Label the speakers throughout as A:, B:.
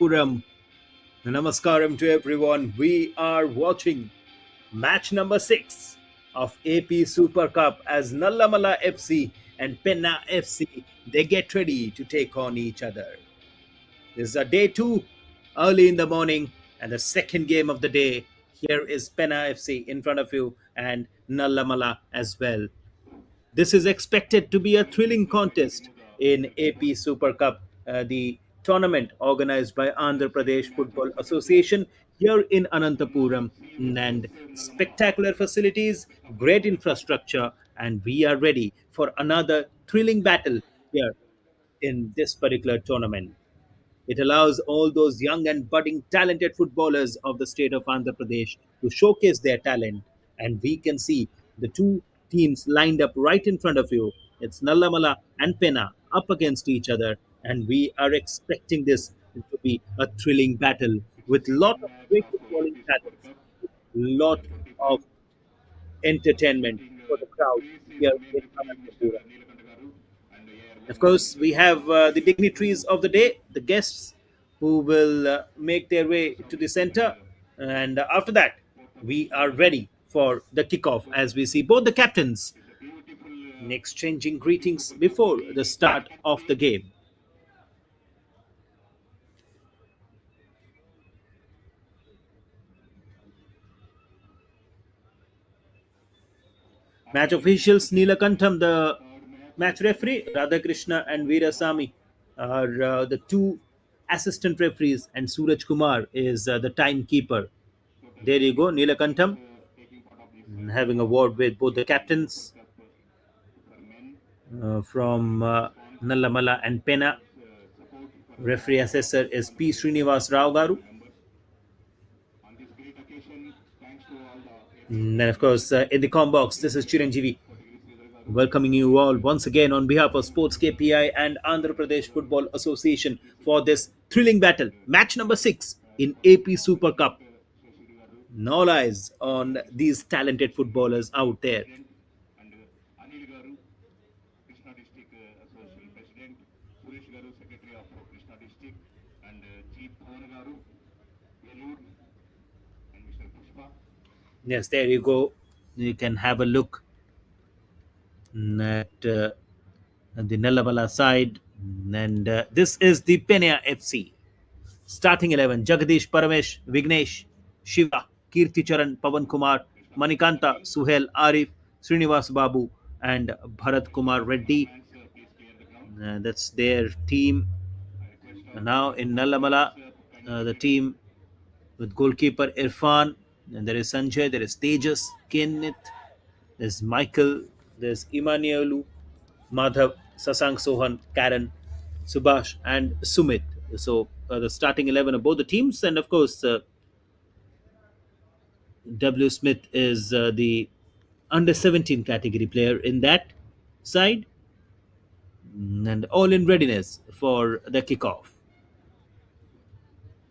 A: Ananthapuram. Namaskaram to everyone. We are watching match number 6 of AP Super Cup as Nallamala FC and Penna FC they get ready to take on each other. This is a day 2 early in the morning and the second game of the day. Here is Penna FC in front of you and Nallamala as well. This is expected to be a thrilling contest in AP Super Cup, the tournament organized by Andhra Pradesh Football Association here in Ananthapuram. And spectacular facilities, great infrastructure, and we are ready for another thrilling battle here in this particular tournament. It allows all those young and budding talented footballers of the state of Andhra Pradesh to showcase their talent. And we can see the two teams lined up right in front of you. It's Nallamala and Penna up against each other. And we are expecting this to be a thrilling battle with lot of great footballing talents, lot of entertainment for the crowd here in Anantapura. Of course, we have the dignitaries of the day, the guests who will make their way to the center. And after that, we are ready for the kickoff as we see both the captains exchanging greetings before the start of the game. Match officials Neelakantham, the match referee, Radhakrishna and Veerasamy are the two assistant referees, and Suraj Kumar is the timekeeper. There you go, Neelakantham having a word with both the captains from Nallamala and Penna. Referee assessor is P. Srinivas Rao Garu. And then, of course, in the com box, this is Chiranjeevi welcoming you all once again on behalf of Sports KPI and Andhra Pradesh Football Association for this thrilling battle. Match number 6 in AP Super Cup. All eyes on these talented footballers out there. Yes, there you go. You can have a look at the Nallamala side. And this is the Penna FC. Starting 11 Jagadish Paramesh, Vignesh, Shiva, Kirti Charan, Pavan Kumar, Manikanta, Suhel, Arif, Srinivas Babu, and Bharat Kumar Reddy. That's their team. Now in Nallamala, the team with goalkeeper Irfan, and there is Sanjay, there is Tejas, Kenneth, there's Michael, there's Emmanuelu, Madhav, Sasank Sohan, Karen, Subhash, and Sumit. So the starting 11 of both the teams, and of course, W. Smith is the under 17 category player in that side, and all in readiness for the kickoff.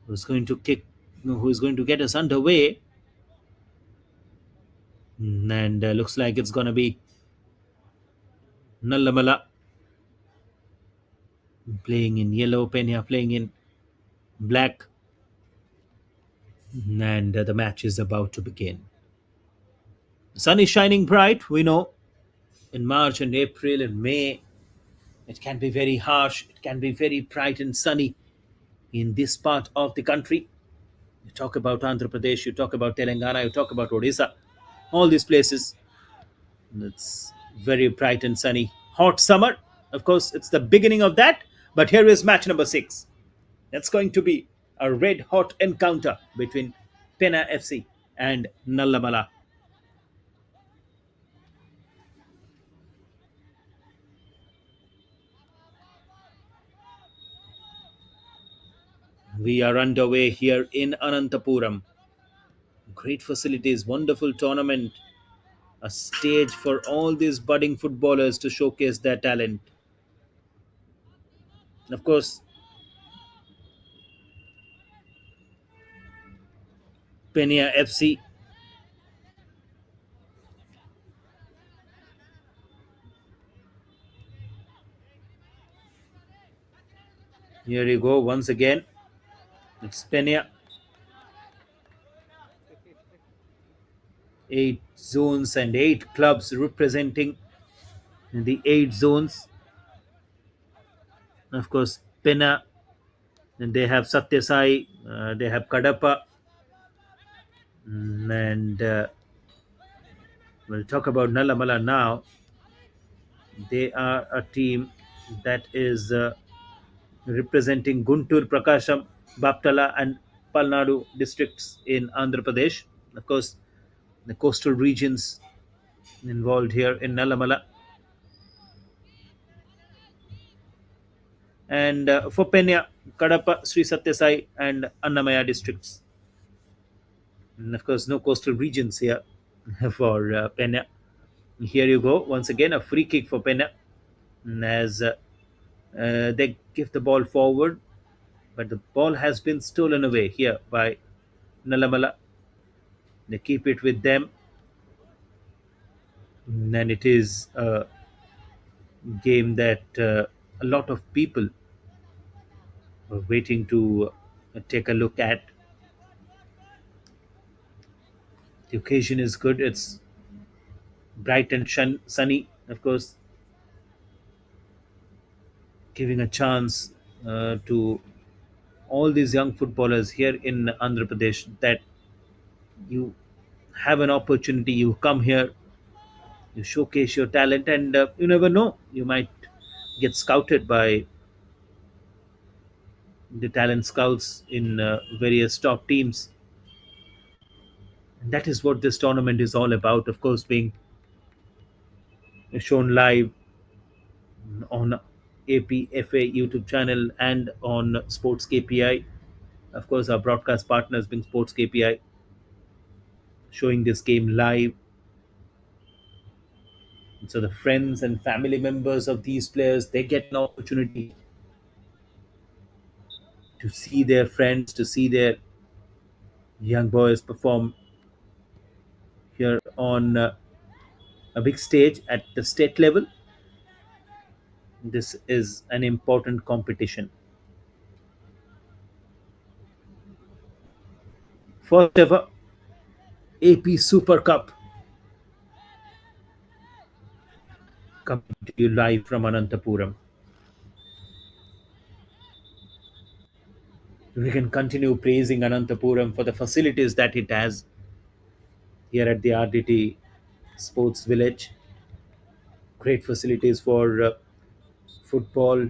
A: Who's going to kick? Who is going to get us underway? And looks like it's going to be Nallamala playing in yellow, Pena playing in black, and the match is about to begin. The sun is shining bright, we know. In March and April and May, it can be very harsh, it can be very bright and sunny in this part of the country. You talk about Andhra Pradesh, you talk about Telangana, you talk about Odisha, all these places. It's very bright and sunny. Hot summer, of course, it's the beginning of that. But here is match number 6. That's going to be a red hot encounter between Penna FC and Nallamala. We are underway here in Ananthapuram. Great facilities, wonderful tournament, a stage for all these budding footballers to showcase their talent. Of course, Penna FC. Here you go once again. It's Penna, 8 zones and 8 clubs representing the 8 zones. Of course, Penna, and they have Satyasai, they have Kadapa, and we'll talk about Nallamala now. They are a team that is representing Guntur, Prakasham, Baptala, and Palnadu districts in Andhra Pradesh. Of course, the coastal regions involved here in Nallamala. And for Penya, Kadapa, Sri Satyasai, and Annamaya districts. And of course, no coastal regions here for Penya. Here you go. Once again, a free kick for Penya as they give the ball forward, but the ball has been stolen away here by Nalamala. They keep it with them, and it is a game that a lot of people were waiting to take a look at. The occasion is good. It's bright and sunny, of course, giving a chance to all these young footballers here in Andhra Pradesh that you have an opportunity, you come here, you showcase your talent, and you never know, you might get scouted by the talent scouts in various top teams. And that is what this tournament is all about, of course, being shown live on APFA YouTube channel and on Sports KPI. Of course, our broadcast partners being Sports KPI, showing this game live. And so the friends and family members of these players, they get an opportunity to see their friends, to see their young boys perform here on a big stage at the state level. This is an important competition. First ever AP Super Cup coming to you live from Ananthapuram. We can continue praising Ananthapuram for the facilities that it has here at the RDT Sports Village. Great facilities for football,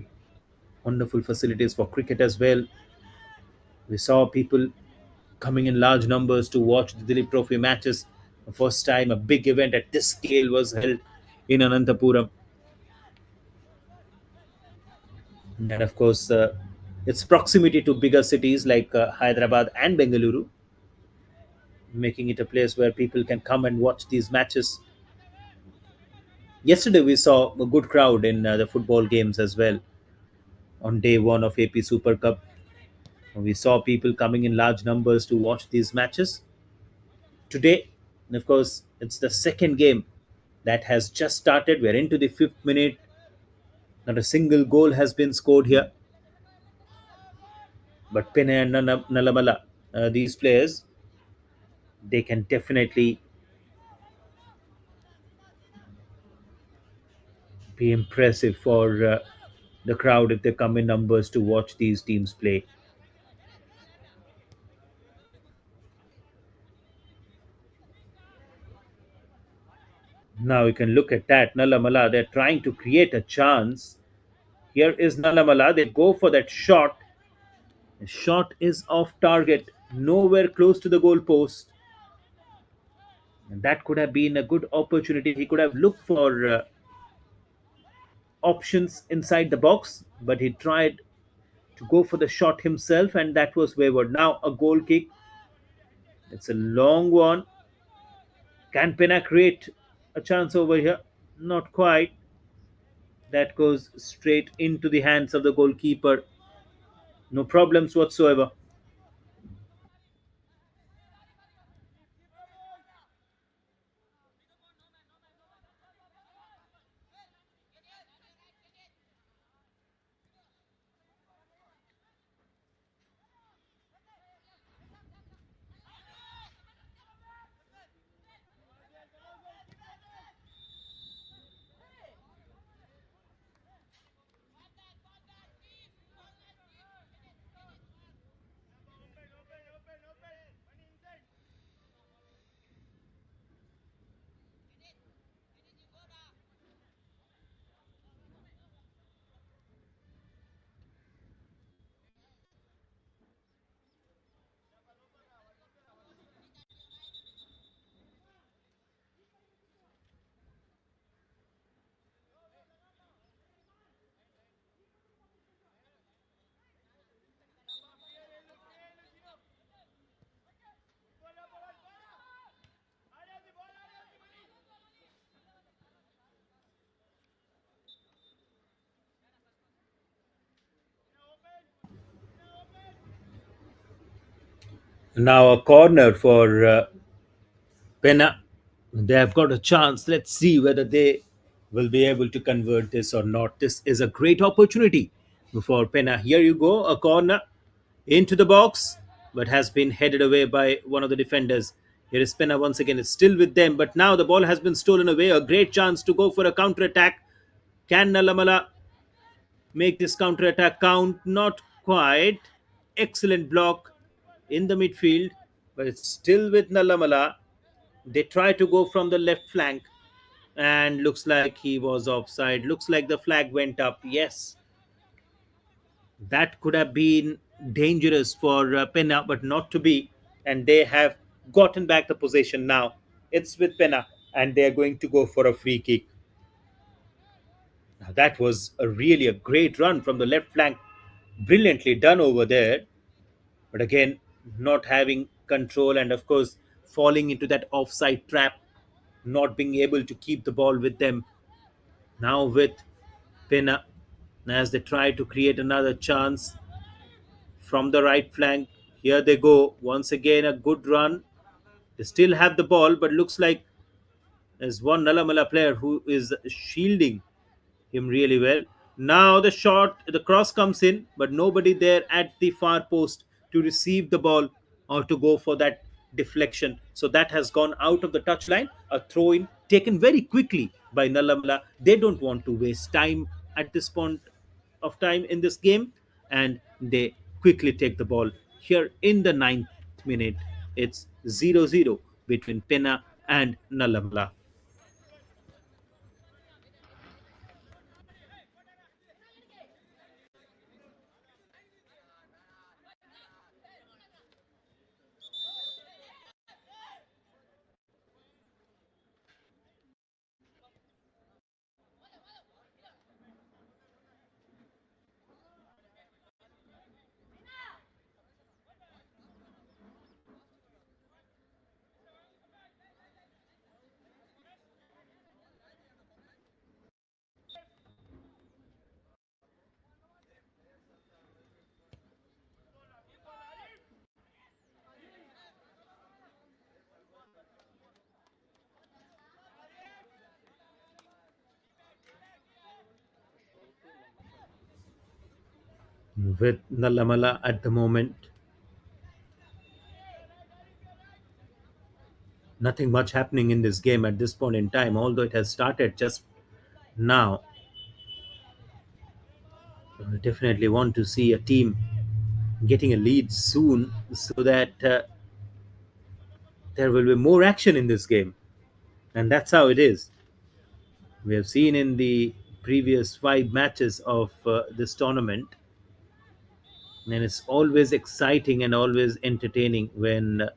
A: wonderful facilities for cricket as well. We saw people coming in large numbers to watch the Dilip Trophy matches. The first time a big event at this scale was held in Ananthapuram. And of course, its proximity to bigger cities like Hyderabad and Bengaluru, making it a place where people can come and watch these matches. Yesterday, we saw a good crowd in the football games as well on day one of AP Super Cup. We saw people coming in large numbers to watch these matches. Today, and of course, it's the second game that has just started. We're into the fifth minute. Not a single goal has been scored here. But Pene and Nalamala, these players, they can definitely be impressive for the crowd if they come in numbers to watch these teams play. Now you can look at that. Nalamala, they're trying to create a chance. Here is Nalamala. They go for that shot. The shot is off target, nowhere close to the goal post. And that could have been a good opportunity. He could have looked for options inside the box, but he tried to go for the shot himself, and that was wayward. Now a goal kick. It's a long one. Can Pena create a chance over here? Not quite. That goes straight into the hands of the goalkeeper. No problems whatsoever. Now a corner for Penna. They have got a chance. Let's see whether they will be able to convert this or not. This is a great opportunity for Penna. Here you go, a corner into the box, but has been headed away by one of the defenders. Here is Penna once again. It's still with them, but now the ball has been stolen away. A great chance to go for a counter attack. Can Nallamala make this counter attack count? Not quite. Excellent block in the midfield, but it's still with Nallamala. They try to go from the left flank, and looks like he was offside. Looks like the flag went up. Yes, that could have been dangerous for Penna, but not to be. And they have gotten back the possession now. It's with Penna, and they are going to go for a free kick. Now, that was a great run from the left flank. Brilliantly done over there. But again, not having control and, of course, falling into that offside trap, not being able to keep the ball with them. Now, with Penna, as they try to create another chance from the right flank. Here they go. Once again, a good run. They still have the ball, but looks like there's one Nallamala player who is shielding him really well. Now the cross comes in, but nobody there at the far post to receive the ball or to go for that deflection. So that has gone out of the touchline. A throw in taken very quickly by Nallamala. They don't want to waste time at this point of time in this game, and they quickly take the ball. Here in the ninth minute, it's 0-0 between Penna and Nallamala. With Nallamala at the moment, nothing much happening in this game at this point in time, although it has started just now. We definitely want to see a team getting a lead soon so that there will be more action in this game. And that's how it is. We have seen in the previous five matches of this tournament, and it's always exciting and always entertaining when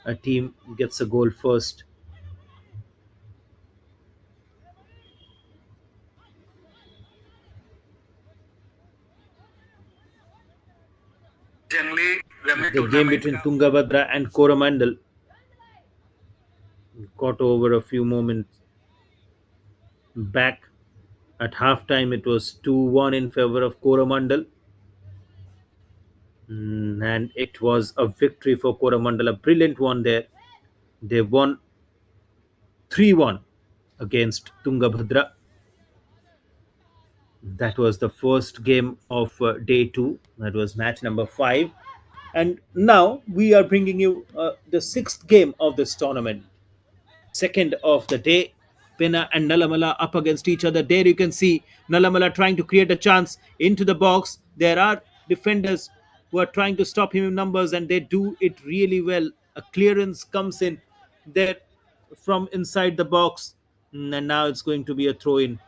A: a team gets a goal first. The game between Tungabhadra and Coromandel got over a few moments back. At halftime, it was 2-1 in favor of Coromandel. And it was a victory for Coromandel, a brilliant one there. They won 3-1 against Tungabhadra. That was the first game of day two. That was match number five. And now we are bringing you the sixth game of this tournament. Second of the day. Penna and Nallamala up against each other. There you can see Nallamala trying to create a chance into the box. There are defenders who are trying to stop him in numbers, and they do it really well. A clearance comes in there from inside the box, and now it's going to be a throw in.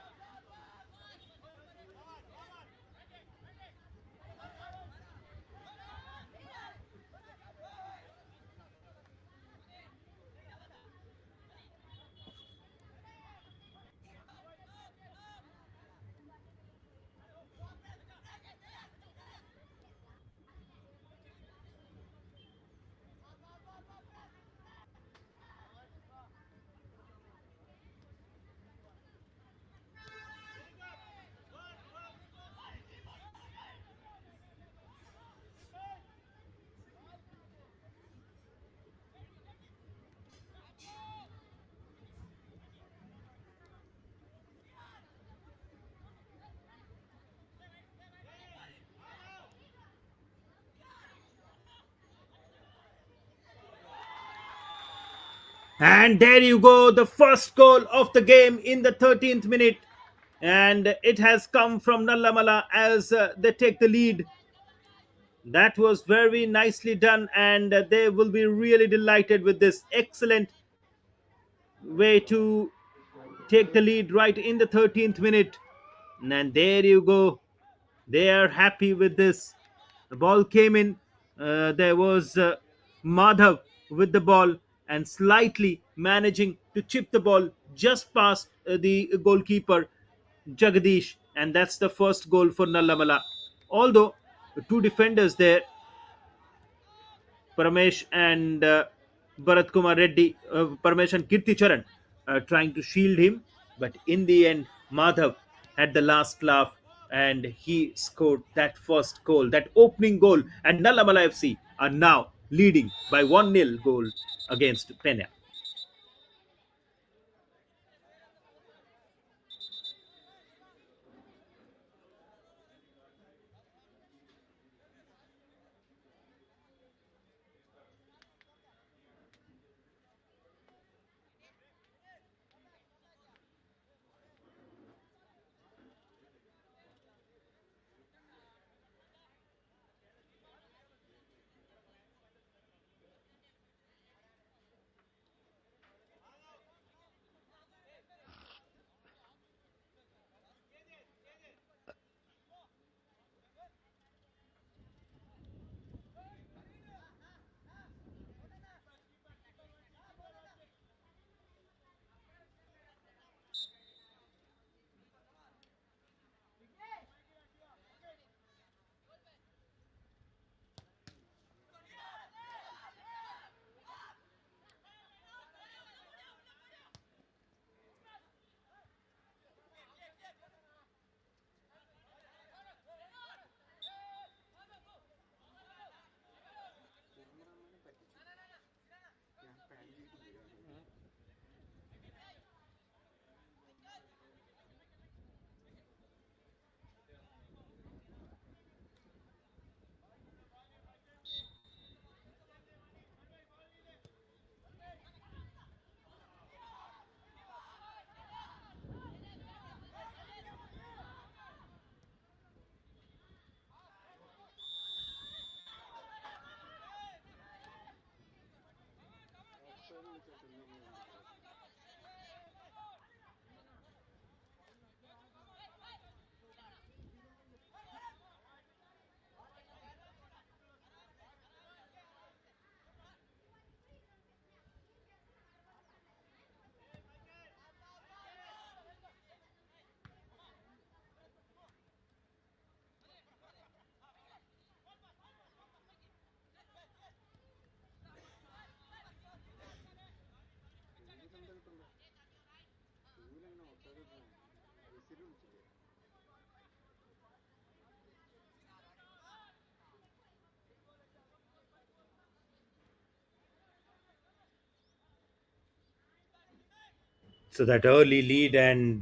A: And there you go, the first goal of the game in the 13th minute. And it has come from Nallamala as they take the lead. That was very nicely done, and they will be really delighted with this excellent way to take the lead right in the 13th minute. And there you go. They are happy with this. The ball came in. There was Madhav with the ball and slightly managing to chip the ball just past the goalkeeper Jagadish, and that's the first goal for Nallamala. Although two defenders there, Paramesh and Bharat Kumar Reddy, Paramesh and Kirti Charan, trying to shield him. But in the end, Madhav had the last laugh and he scored that first goal, that opening goal. And Nallamala FC are now leading by 1-0 goal against Penna. So that early lead and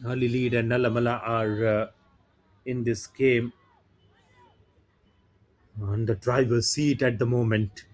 A: Nallamala are in this game on the driver's seat at the moment.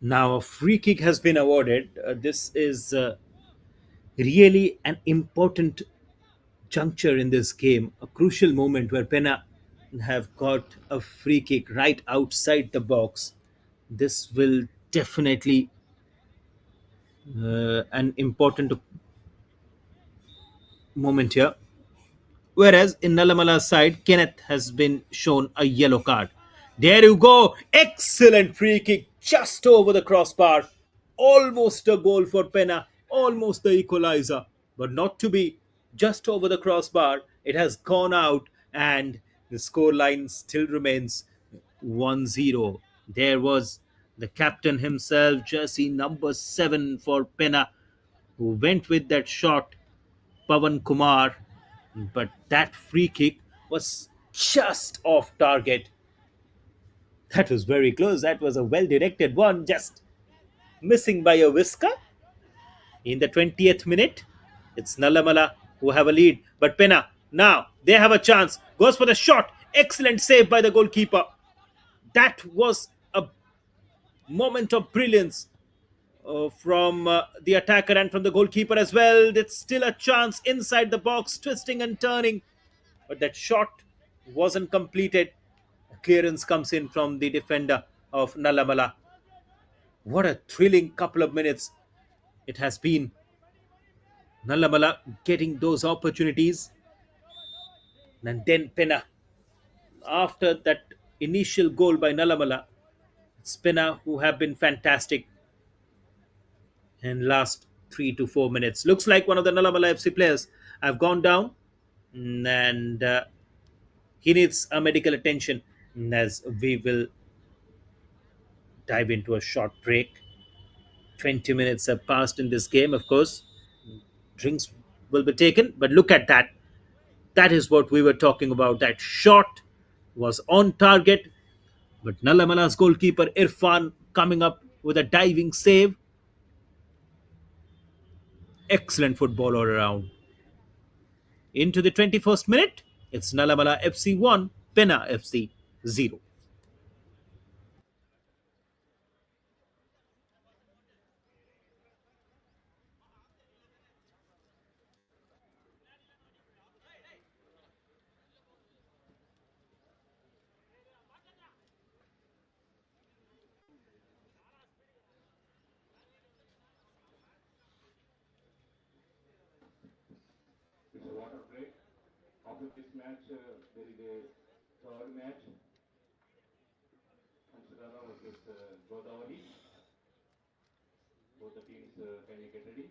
A: Now a free kick has been awarded. This is really an important juncture in this game, a crucial moment where Penna have got a free kick right outside the box. This will definitely an important moment here. Whereas in Nallamala's side, Kenneth has been shown a yellow card. There you go. Excellent free kick just over the crossbar. Almost a goal for Penna. Almost the equalizer. But not to be. Just over the crossbar. It has gone out and the score line still remains 1-0. There was the captain himself, jersey number 7 for Penna, who went with that shot, Pavan Kumar, but that free kick was just off target. That was very close. That was a well directed one, just missing by a whisker. In the 20th minute, it's Nallamala who have a lead, but Penna now they have a chance. Goes for the shot. Excellent save by the goalkeeper. That was a moment of brilliance from the attacker and from the goalkeeper as well. It's still a chance inside the box, twisting and turning, but that shot wasn't completed. Clearance comes in from the defender of Nallamala. What a thrilling couple of minutes it has been. Nallamala getting those opportunities, and then Penna. After that initial goal by Nallamala, it's Penna who have been fantastic in last 3 to 4 minutes. Looks like one of the Nallamala FC players have gone down, and he needs a medical attention. As we will dive into a short break. 20 minutes have passed in this game, of course. Drinks will be taken, but look at that. That is what we were talking about. That shot was on target, but Nallamala's goalkeeper Irfan coming up with a diving save. Excellent football all around. Into the 21st minute, it's Nallamala FC 1, Penna FC 0.
B: It's a water break. After this match, there is a third match. Anshadara versus Godavari. Both the teams can you get ready?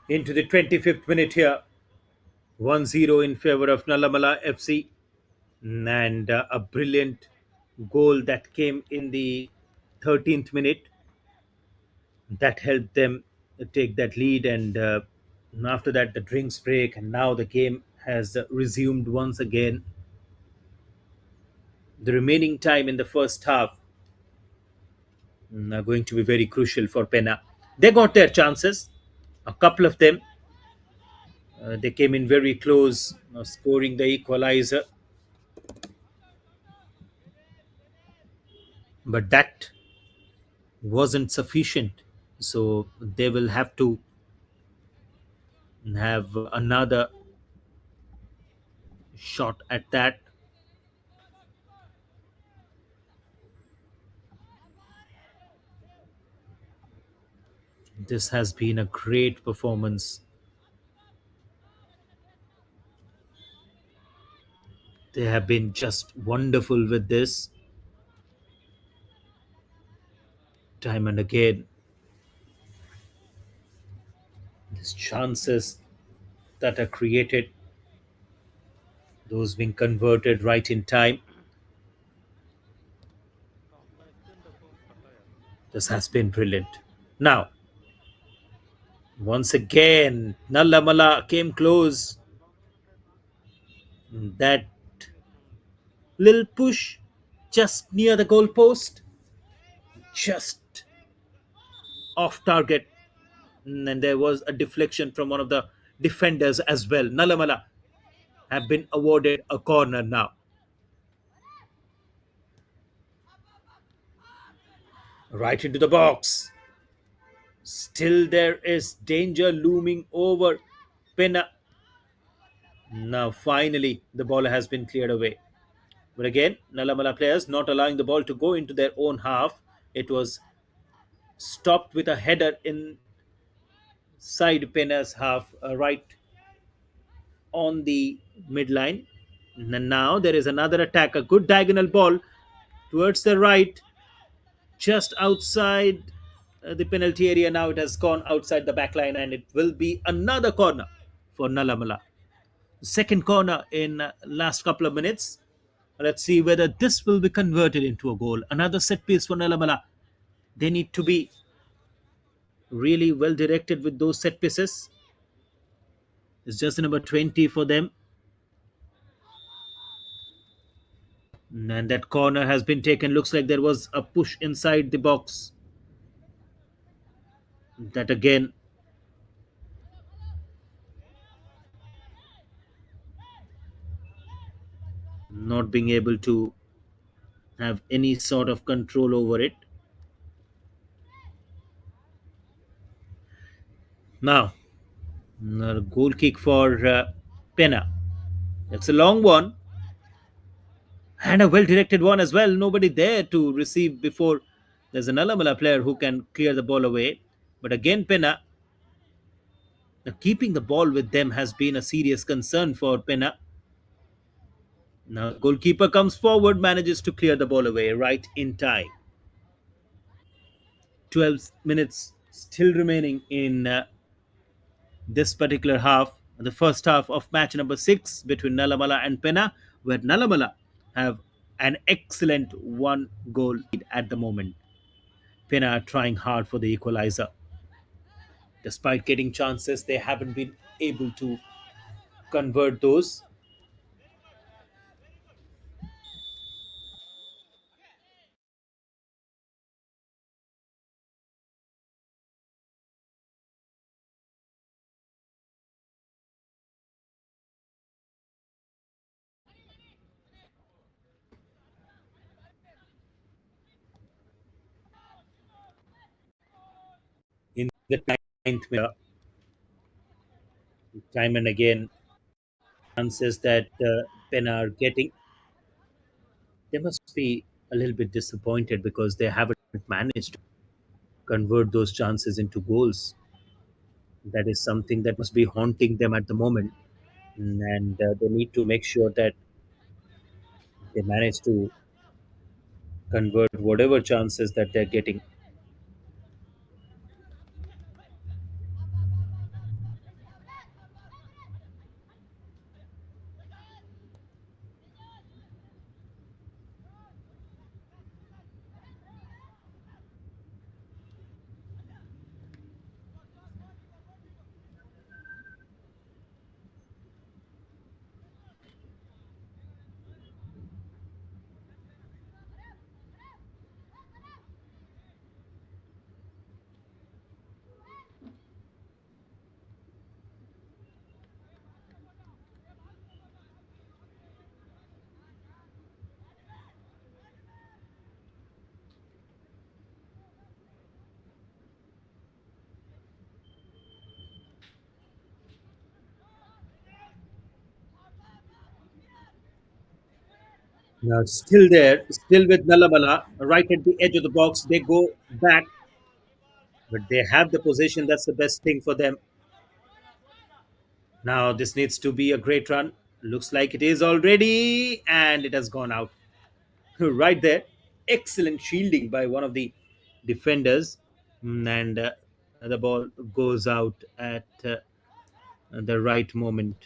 A: Into the 25th minute here, 1-0 in favor of Nallamala FC, and a brilliant goal that came in the 13th minute that helped them take that lead. And after that, the drinks break, and now the game has resumed once again. The remaining time in the first half are going to be very crucial for Penna. They got their chances, a couple of them. They came in very close, scoring the equalizer, but that wasn't sufficient. So they will have to have another shot at that. This has been a great performance. They have been just wonderful with this time and again. These chances that are created, those being converted right in time. This has been brilliant. Now, once again, Nallamala came close. That little push just near the goalpost, just off target. And there was a deflection from one of the defenders as well. Nallamala have been awarded a corner now. Right into the box. Still there is danger looming over Penna. Now finally the ball has been cleared away. But again, Nallamala players not allowing the ball to go into their own half. It was stopped with a header inside Penna's half, right on the midline. And now there is another attack, a good diagonal ball towards the right, just outside the penalty area. Now it has gone outside the back line, and it will be another corner for Nallamala. Second corner in last couple of minutes. Let's see whether this will be converted into a goal. Another set piece for Nallamala. They need to be really well directed with those set pieces. It's just number 20 for them. And that corner has been taken. Looks like there was a push inside the box. That again, not being able to have any sort of control over it. Now, a goal kick for Penna. It's a long one and a well directed one as well. Nobody there to receive before there's an Alamala player who can clear the ball away. But again, Penna, keeping the ball with them has been a serious concern for Penna. Now, goalkeeper comes forward, manages to clear the ball away right in time. 12 minutes still remaining in this particular half, the first half of match number 6 between Nallamala and Penna, where Nallamala have an excellent one goal lead at the moment. Penna are trying hard for the equalizer. Despite getting chances, they haven't been able to convert those. In the ninth minute, time and again, chances that Penna are getting, they must be a little bit disappointed because they haven't managed to convert those chances into goals. That is something that must be haunting them at the moment, and they need to make sure that they manage to convert whatever chances that they're getting. Now, still there, still with Nallamala, right at the edge of the box. They go back, but they have the possession. That's the best thing for them. Now, this needs to be a great run. Looks like it is already, and it has gone out. Right there. Excellent shielding by one of the defenders. And the ball goes out at the right moment.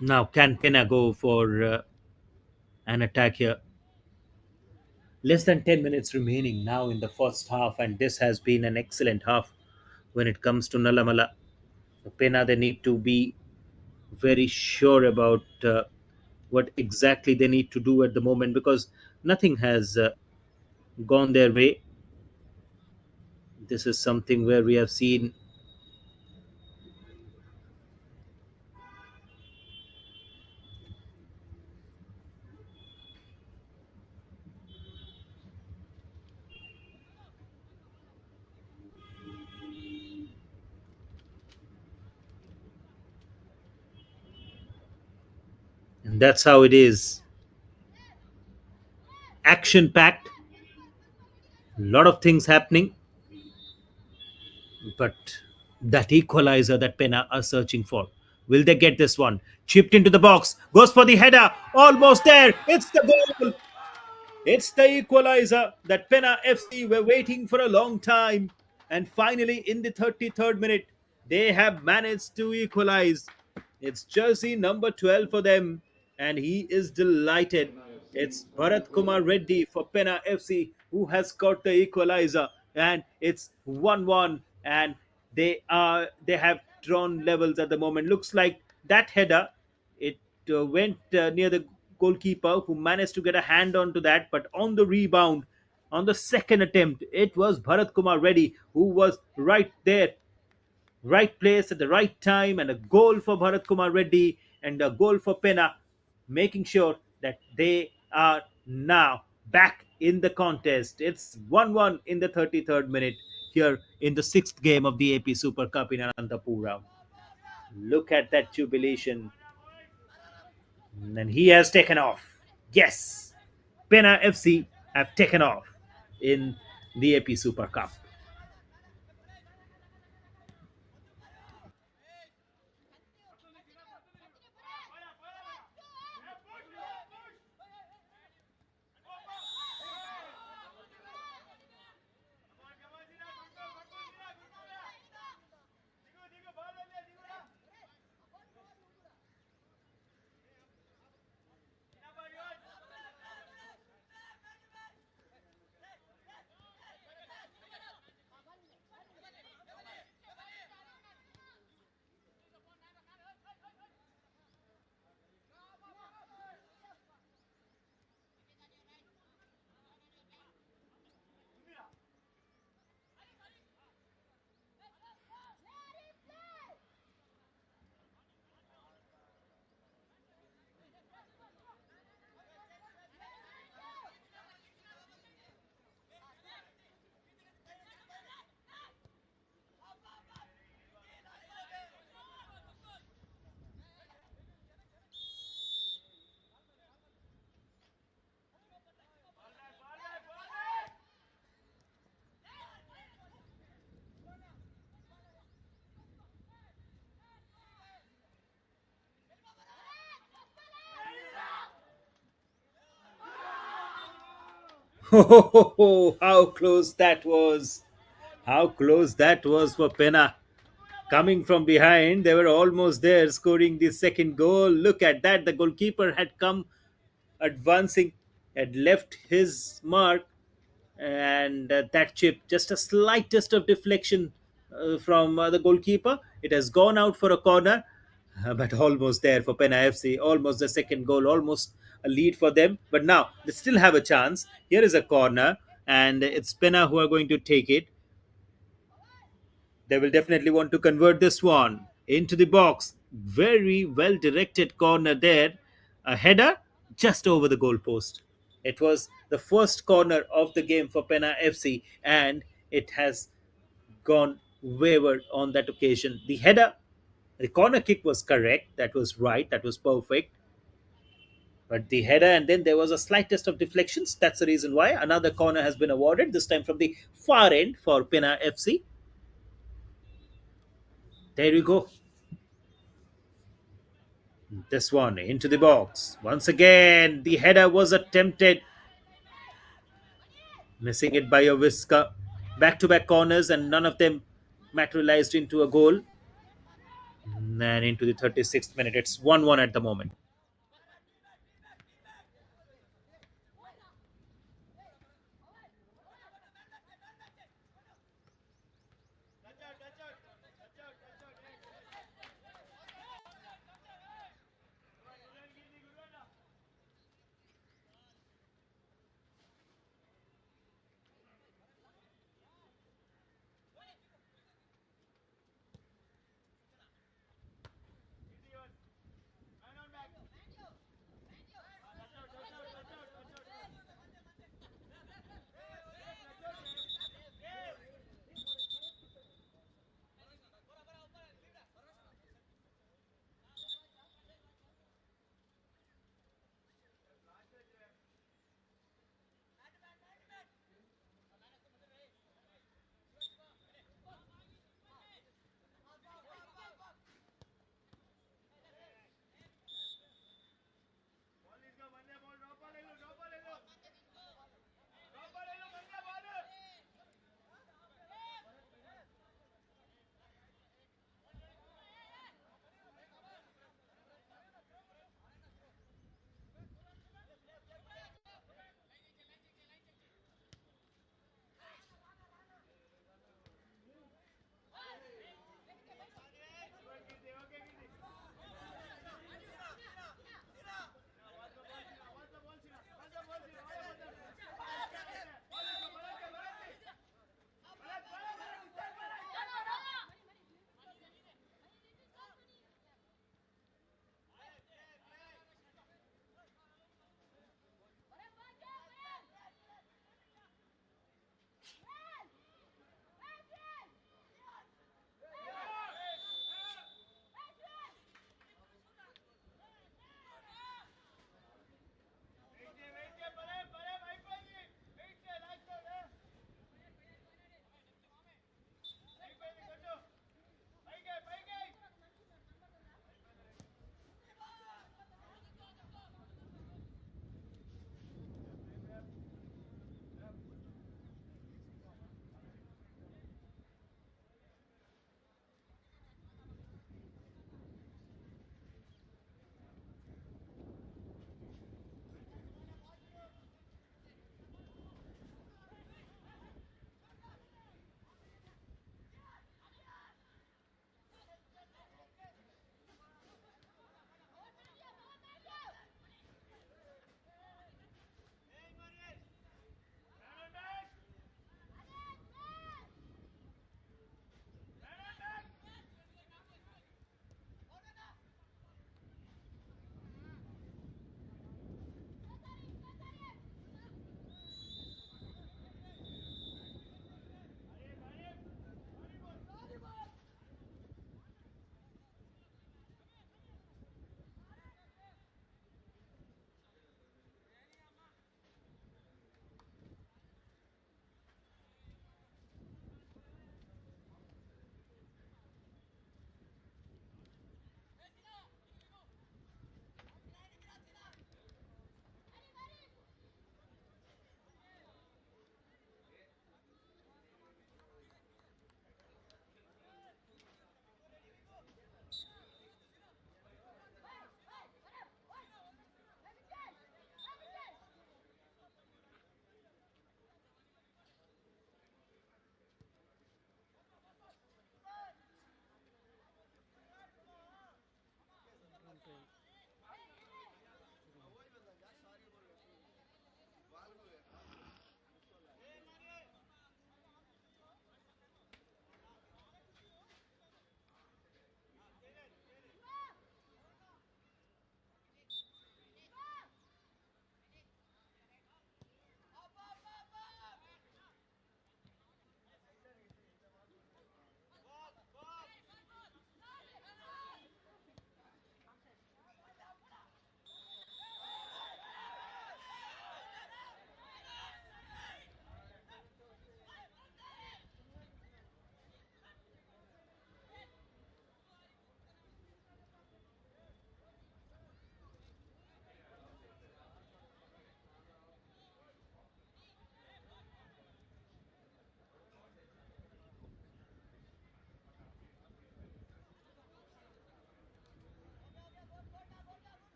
A: Now, can Penna go for an attack here? Less than 10 minutes remaining now in the first half, and this has been an excellent half when it comes to Nallamala. Penna, they need to be very sure about what exactly they need to do at the moment because nothing has gone their way. This is something where we have seen, and that's how it is. Action packed, a lot of things happening, but that equalizer that Penna are searching for. Will they get this one? Chipped into the box, goes for the header, almost there. It's the goal. It's the equalizer that Penna FC were waiting for a long time. And finally, in the 33rd minute, they have managed to equalize. It's jersey number 12 for them, and he is delighted.
B: Penna FC
A: It's
B: first
A: Bharat
B: goal.
A: Kumar Reddy for Penna FC who has got the equalizer, and it's 1-1. And they have drawn levels at the moment. Looks like that header it went near the goalkeeper who managed to get a hand onto that, but on the rebound, on the second attempt, it was Bharat Kumar Reddy who was right there, right place at the right time, and a goal for Bharat Kumar Reddy and a goal for Penna, making sure that they are now back in the contest. It's 1-1 in the 33rd minute here in the sixth game of the AP Super Cup in Ananthapuram. Look at that jubilation. And he has taken off. Yes, Penna FC have taken off in the AP Super Cup. Oh, how close that was! How close that was for Penna. Coming from behind, they were almost there, scoring the second goal. Look at that. The goalkeeper had come advancing, had left his mark, and that chip, just a slightest of deflection from the goalkeeper. It has gone out for a corner, but almost there for Penna FC. Almost the second goal, almost a lead for them. But now they still have a chance. Here is a corner, and it's Penna who are going to take it. They will definitely want to convert this one into the box. Very well directed corner there. A header just over the goalpost. It was the first corner of the game for Penna FC, and it has gone wayward on that occasion. The header, the corner kick was correct. That was right. That was perfect. But the header, and then there was a slightest of deflections. That's the reason why another corner has been awarded, this time from the far end for Penna FC. There you go. This one into the box. Once again, the header was attempted, missing it by a whisker. Back to back corners, and none of them materialized into a goal. And into the 36th minute, it's 1-1 at the moment.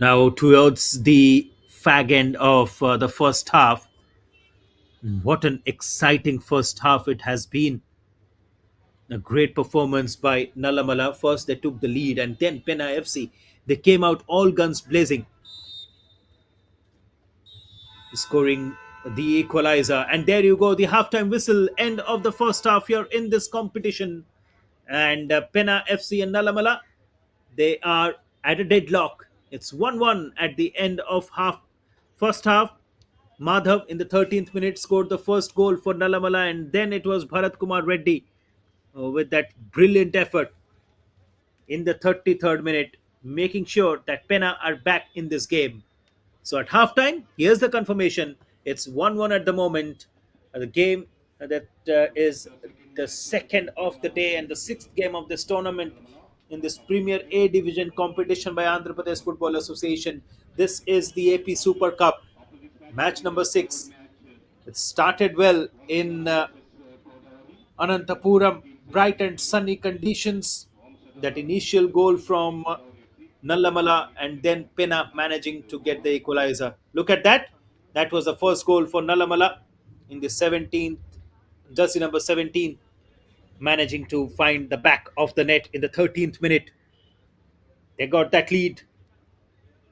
A: Now, towards the fag end of the first half, what an exciting first half it has been. A great performance by Nallamala. First, they took the lead, and then Penna FC. They came out all guns blazing, scoring the equalizer. And there you go, the halftime whistle, end of the first half. You're in this competition. And Penna FC and Nallamala, they are at a deadlock. It's 1-1 at the end of first half. Madhav in the 13th minute scored the first goal for Nallamala, and then it was Bharat Kumar Reddy with that brilliant effort in the 33rd minute, making sure that Penna are back in this game. So at halftime, here's the confirmation. It's 1-1 at the moment. The game that is
B: The second
A: the
B: match
A: second of the
B: last
A: day and the
B: week,
A: sixth game of this tournament
B: Nallamala
A: in this Premier
B: opposite
A: A Division competition by Andhra Pradesh Football Association. This is the AP
B: opposite
A: Super Cup,
B: opposite match will
A: match
B: be
A: number
B: third
A: 6.
B: match
A: It started well in
B: versus Godavari.
A: Ananthapuram,
B: Teams
A: bright and
B: Nallamala
A: sunny conditions.
B: home set up
A: That initial goal
B: versus
A: from
B: Godavari FC
A: Nallamala
B: away
A: and
B: team
A: then Penna
B: Penna
A: managing
B: FC
A: to get the
B: home.
A: equalizer. Look at that. That was the first goal for Nallamala in the 17th, jersey number 17, managing to find the back of the net in the 13th minute. They got that lead,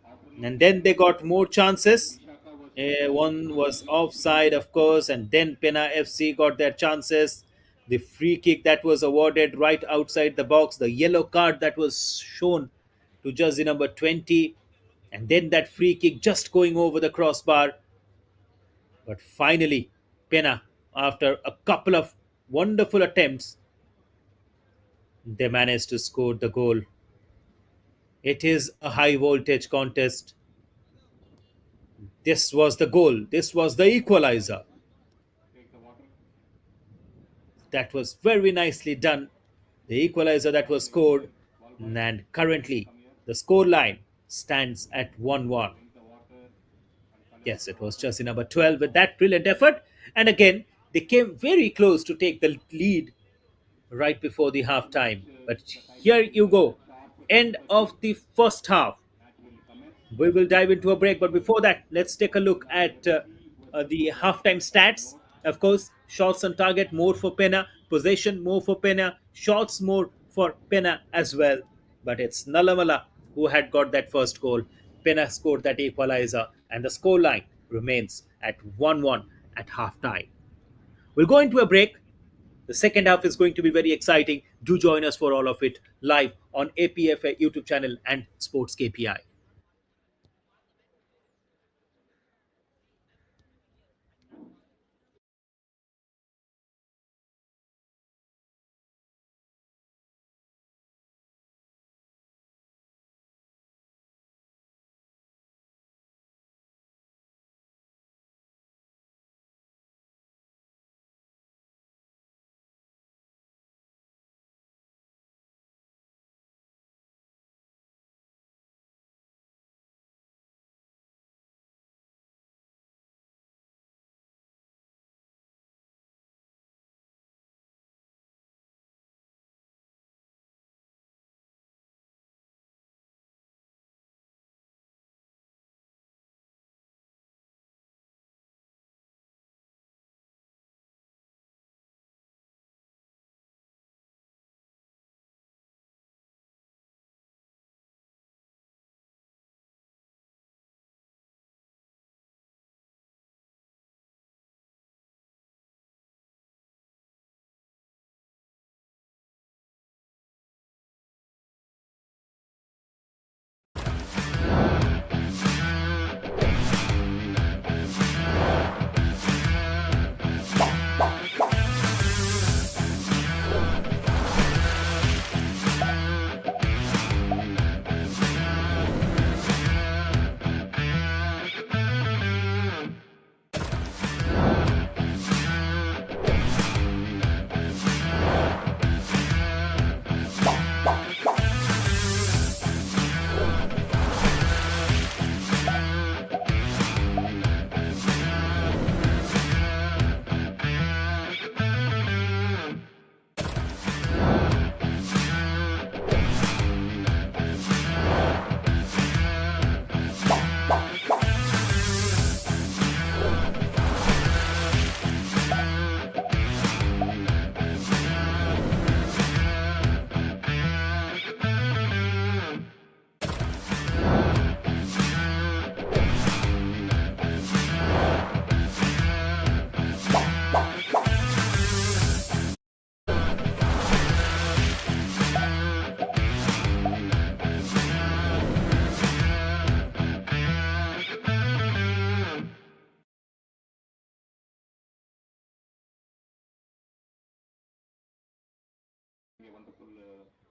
B: Afternoon
A: and then they got more chances.
B: Vishaka versus
A: One was
B: Godavari
A: offside, of course, and then Penna FC got their chances. The free kick that was awarded right outside the box, the yellow card that was shown to jersey number 20, and then that free kick just going over the crossbar. But finally, Penna, after a couple of wonderful attempts, they managed to score the goal. It is a high voltage contest. This was the goal. This was the equalizer.
B: take the water.
A: That was very nicely done. The equalizer that was
B: Next
A: scored,
B: ball boy,
A: and currently
B: come here.
A: the score line stands at 1-1.
B: Drink the water and collect
A: Yes,
B: the
A: it was
B: water
A: jersey number
B: from the
A: 12 with
B: box.
A: that brilliant effort. And again, they came very close to take the lead right before the
B: The match,
A: halftime. But
B: the time
A: here
B: is
A: you go.
B: sharp
A: End
B: 10:30.
A: of the first half.
B: Match will commence.
A: We will dive into a break, but before that, let's take a look
B: Penna
A: at
B: FC versus
A: the
B: Godavari.
A: halftime stats.
B: Note,
A: Of course, shots on target more for Penna, possession more for Penna, shots more for Penna as well. But it's Nallamala who had got that first goal. Penna scored that equalizer, and the scoreline remains at 1-1 at halftime. We'll go into a break. The second half is going to be very exciting. Do join us for all of it live on APFA YouTube channel and Sports KPI.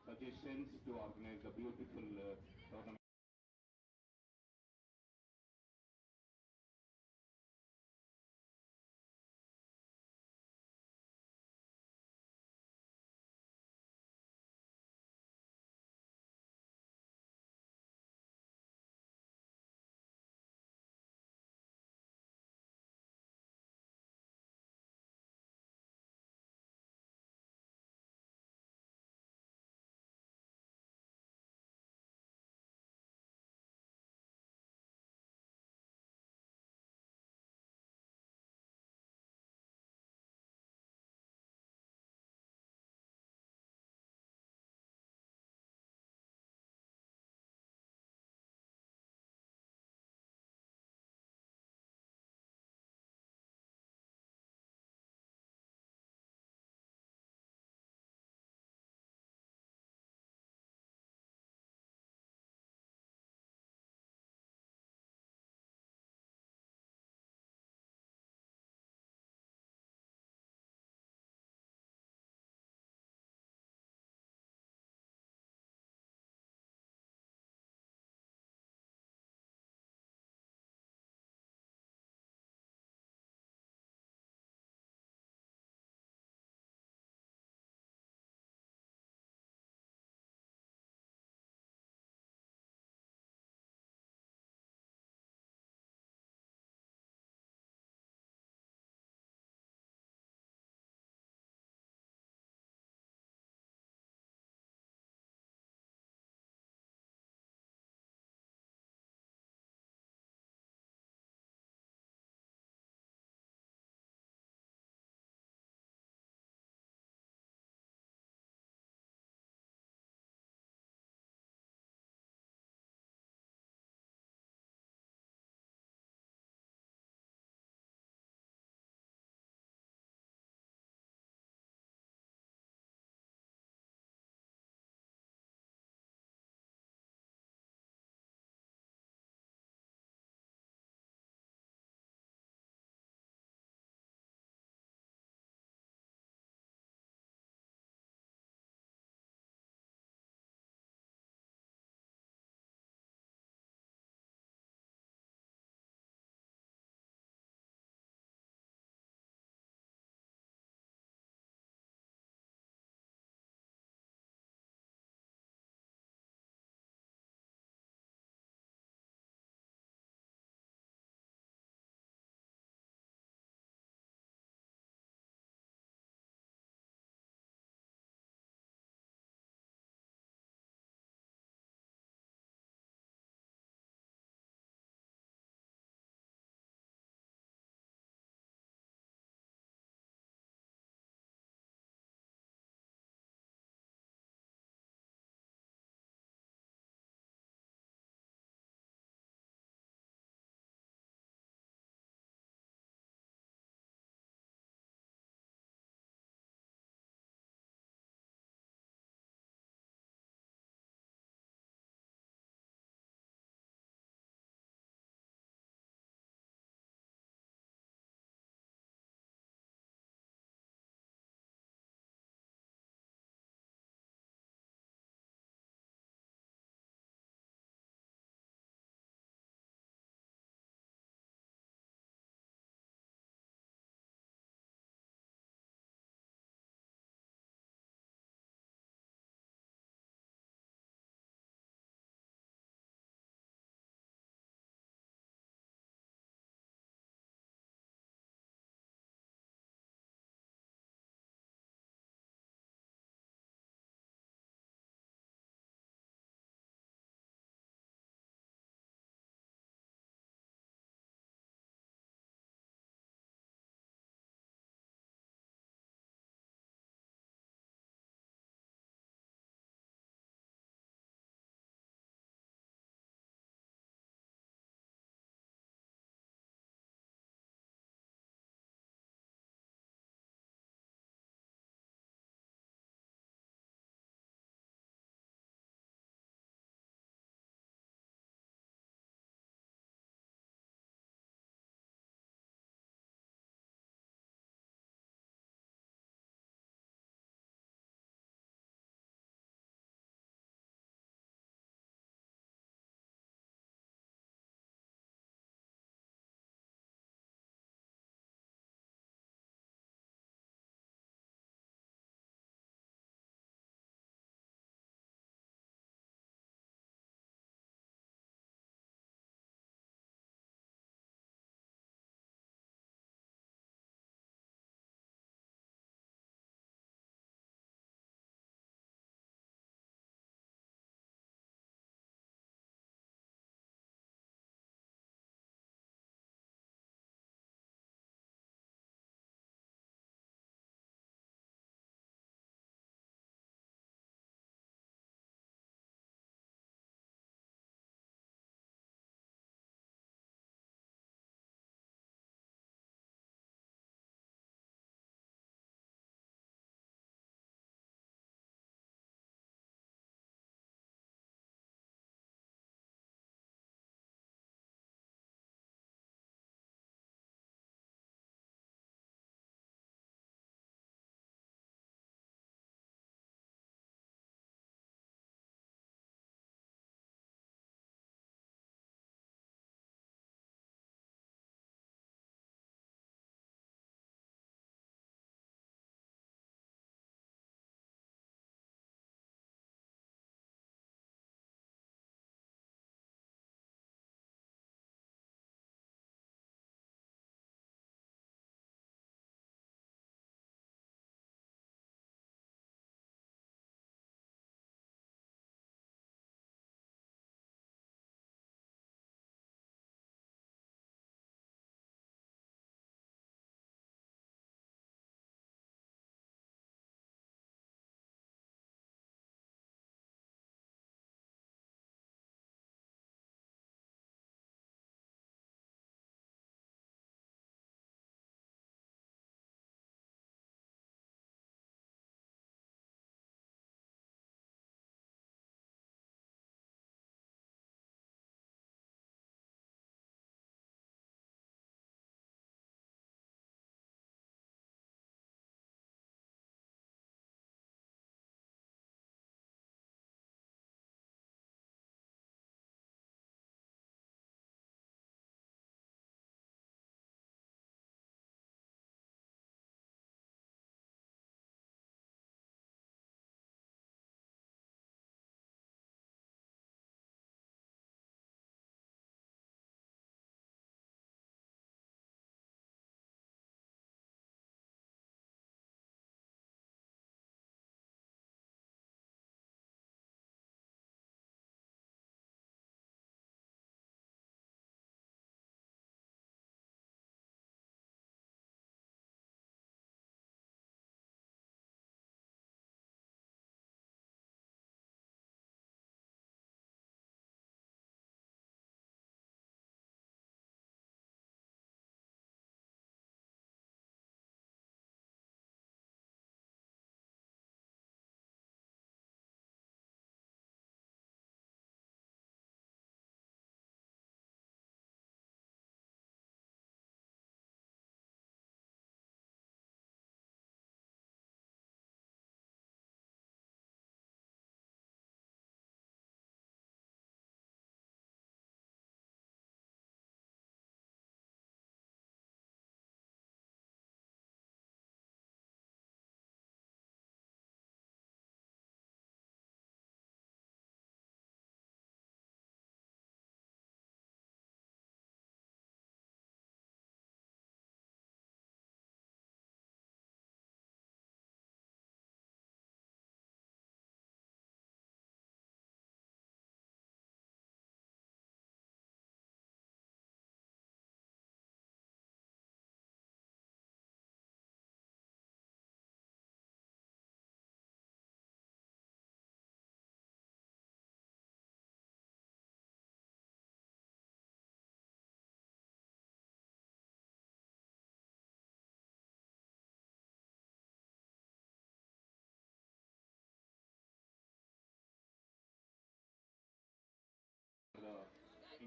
B: suggestions to organize the beautiful tournament.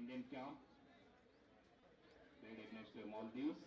B: Indian camp played against Maldives.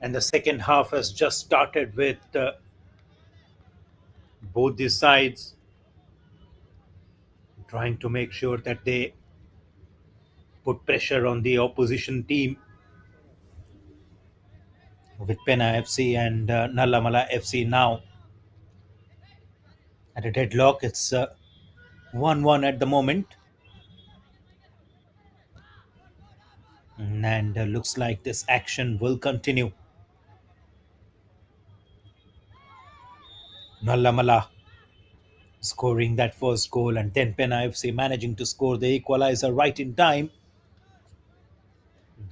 A: And the second half has just started with both these sides trying to make sure that they put pressure on the opposition team with Penna FC and Nallamala FC now at a deadlock. It's 1-1 at the moment, and looks like this action will continue. Nallamala scoring that first goal, and then Penna FC managing to score the equalizer right in time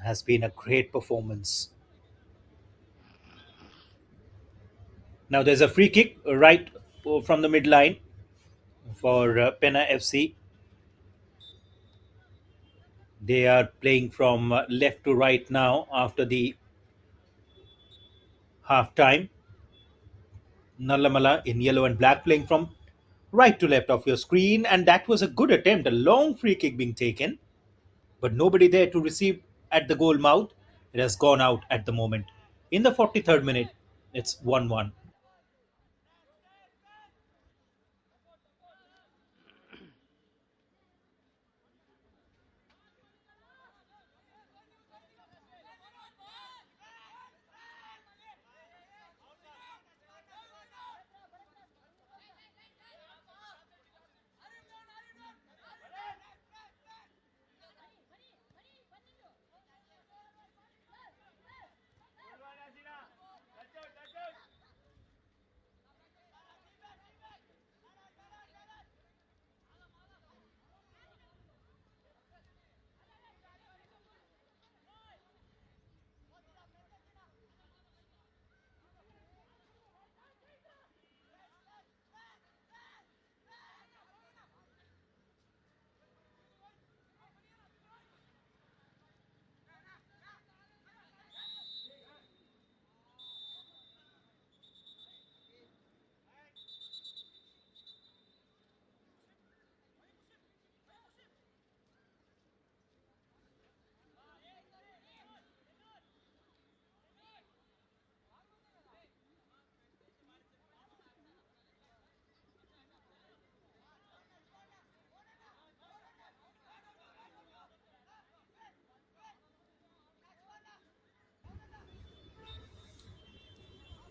A: has been a great performance. Now there's a free kick right from the midline for Penna FC. They are playing from left to right now after the half time. Nallamala in yellow and black playing from right to left of your screen, and that was a good attempt, a long free kick being taken, but nobody there to receive at the goal mouth. It has gone out at the moment. In the 43rd minute, it's 1-1.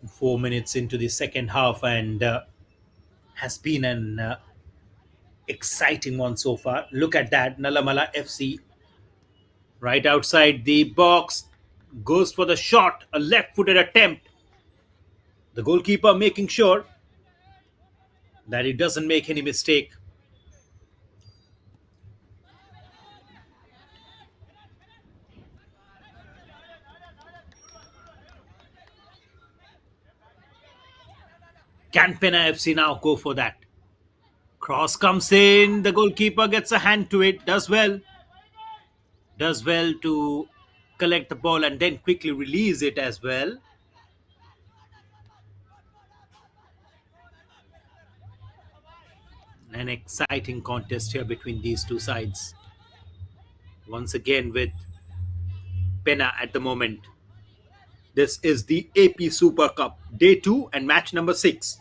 A: 4 minutes into the second half, and has been an exciting one so far. Look at that, Nalamala FC right outside the box. goes for the shot, a left footed attempt. The goalkeeper making sure that he doesn't make any mistake. Can Penna FC now go for that? Cross comes in, the goalkeeper gets a hand to it, does well to collect the ball and then quickly release it as well. An exciting contest here between these two sides. Once again with Penna at the moment. This is the AP Super Cup, day 2 and match number 6.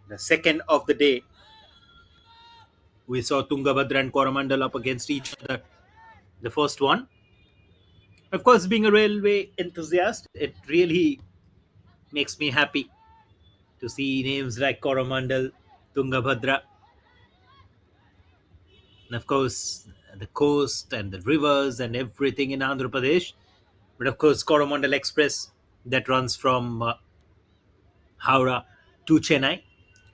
A: The second of the day. We saw Tungabhadra and Coromandel up against each other. The first one. Of course, being a railway enthusiast, it really makes me happy to see names like Coromandel, Tungabhadra, and of course, the coast and the rivers and everything in Andhra Pradesh. But of course, Coromandel Express that runs from Howrah to Chennai,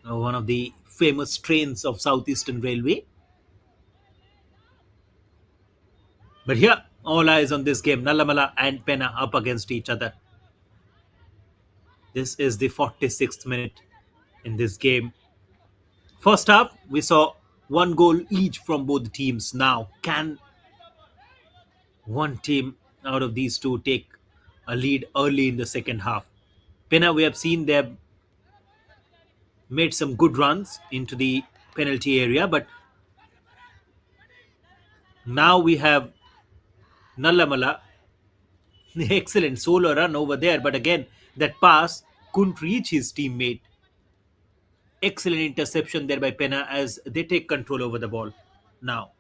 A: one of the famous trains of Southeastern Railway. But here, all eyes on this game. Nallamala and Penna up against each other. This is the 46th minute in this game. First half, we saw one goal each from both teams. Now, can one team out of these two take a lead early in the second half? Penna, we have seen they have made some good runs into the penalty area, but now we have Nallamala. Excellent solo run over there, but again, that pass couldn't reach his teammate. Excellent interception there by Penna as they take control over the ball. Now,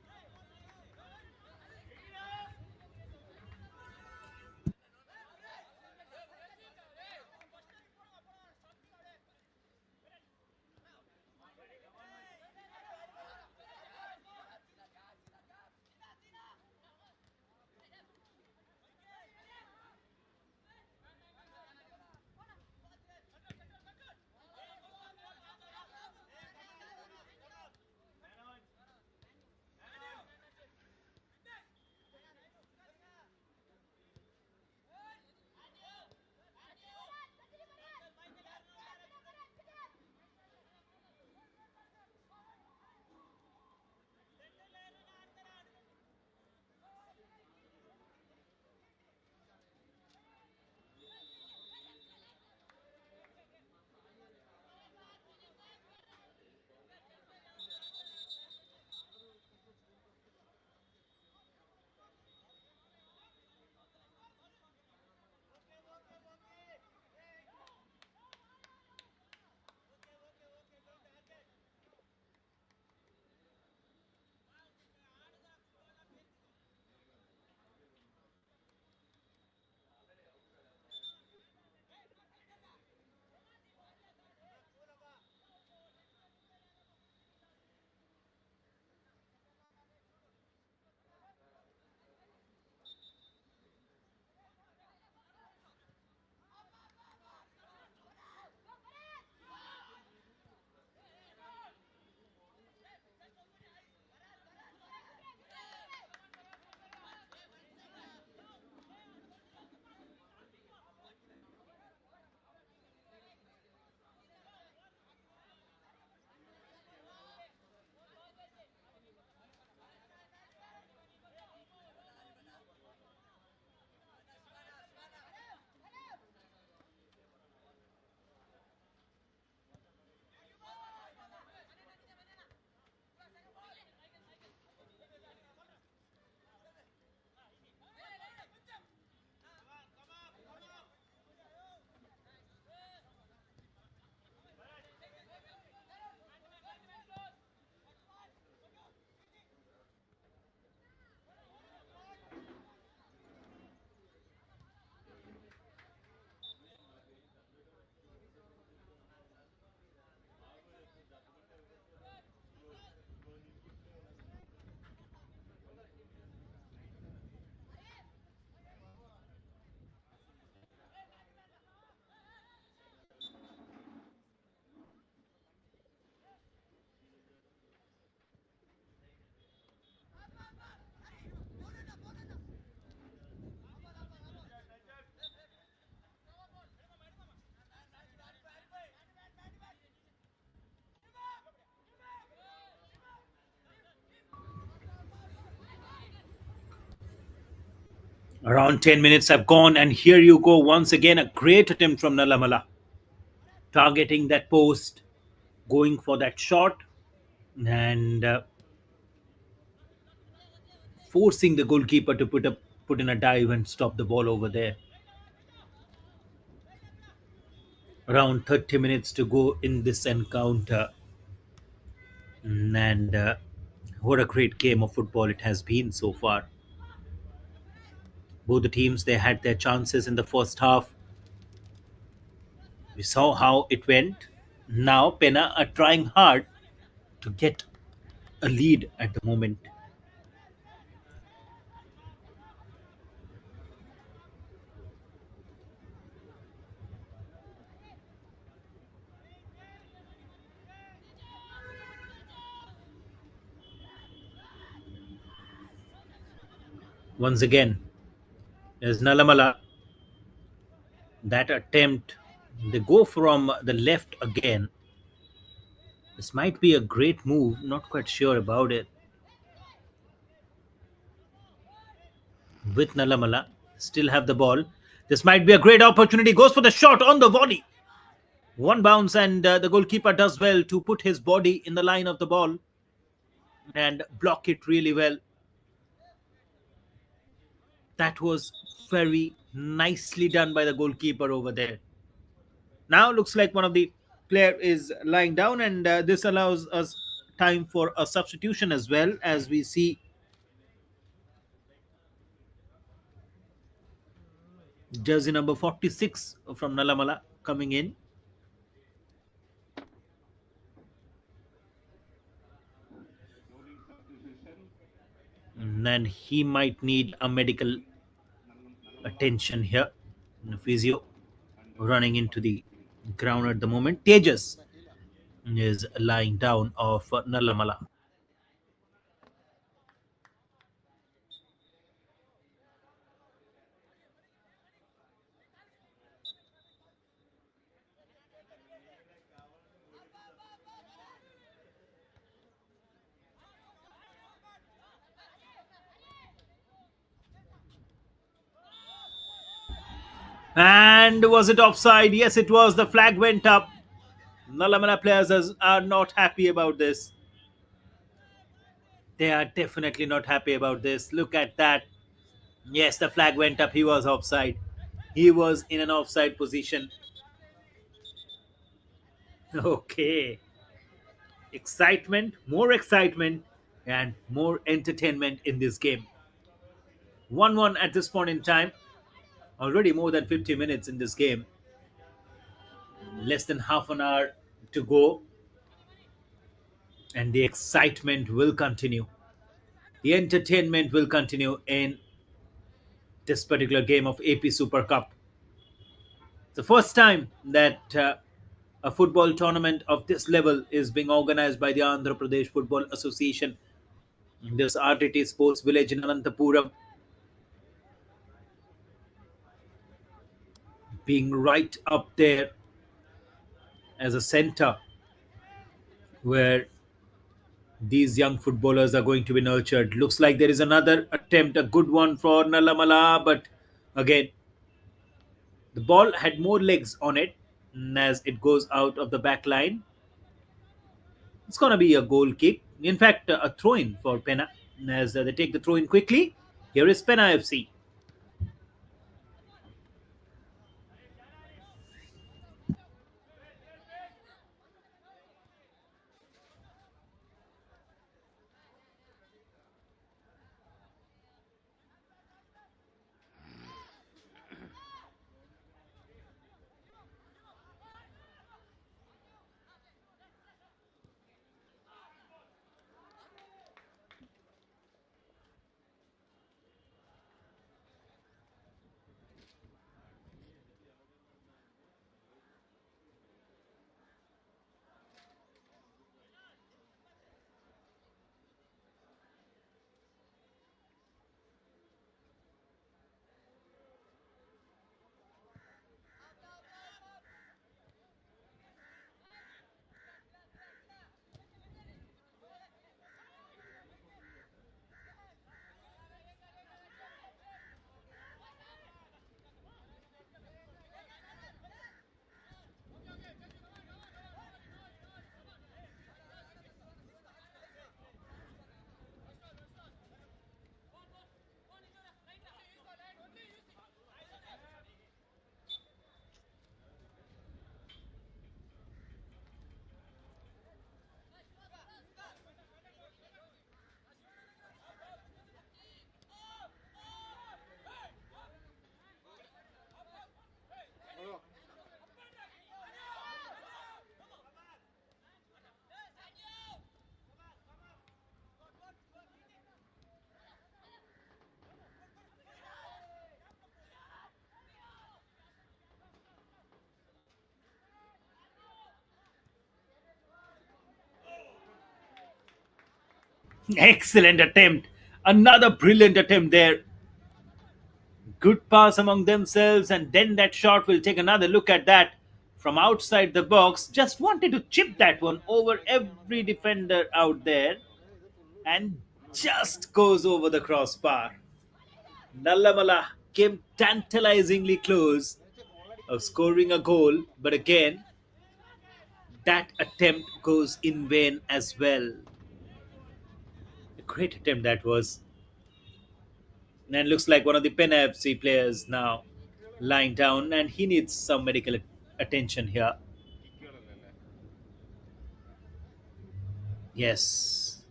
A: Around 10 minutes have gone, and here you go once again. A great attempt from Nallamala, targeting that post, going for that shot, and forcing the goalkeeper to put in a dive and stop the ball over there. Around 30 minutes to go in this encounter, and what a great game of football it has been so far. Both the teams, they had their chances in the first half. We saw how it went. Now Penna are trying hard to get a lead at the moment. Once again, there's Nalamala. That attempt, they go from the left again. This might be a great move, not quite sure about it. With Nalamala, still have the ball. This might be a great opportunity. Goes for the shot on the volley. One bounce, and the goalkeeper does well to put his body in the line of the ball and block it really well. That was very nicely done by the goalkeeper over there. Now looks like one of the player is lying down, and this allows us time for a substitution as well, as we see jersey number 46 from Nalamala coming in,
B: Loading substitution.
A: and he might need a medical
B: Nallamala
A: attention here. Physio
B: and
A: running into the
B: substituting.
A: ground at the moment. Tejas is lying down of Nallamala. And was it offside? Yes, it was. The flag went up. Nallamala players are not happy about this. They are definitely not happy about this. Look at that. Yes, the flag went up. He was offside. He was in an offside position. Okay. Excitement, and more entertainment in this game. 1-1 at this point in time. Already more than 50 minutes in this game. Less than half an hour to go, and the excitement will continue. The entertainment will continue in this particular game of AP Super Cup. It's the first time that a football tournament of this level is being organized by the Andhra Pradesh Football Association. This RTT Sports Village in Ananthapuram, being right up there as a center where these young footballers are going to be nurtured. Looks like there is another attempt, a good one for Nallamala, but again, the ball had more legs on it, as it goes out of the back line. It's going to be a goal kick. In fact, a throw in for Penna, as they take the throw in quickly. Here is Penna FC. Excellent attempt. Another brilliant attempt there. Good pass among themselves, and then that shot. Will take another look at that from outside the box. Just wanted to chip that one over every defender out there, and just goes over the crossbar. Nallamala came tantalizingly close of scoring a goal, but again, that attempt goes in vain as well. A great attempt that was. And looks like one of the Penna FC players now lying down, and he needs some medical attention here. Yes,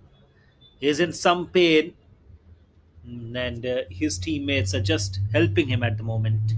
A: he's in some pain, and his teammates are just helping him at the moment.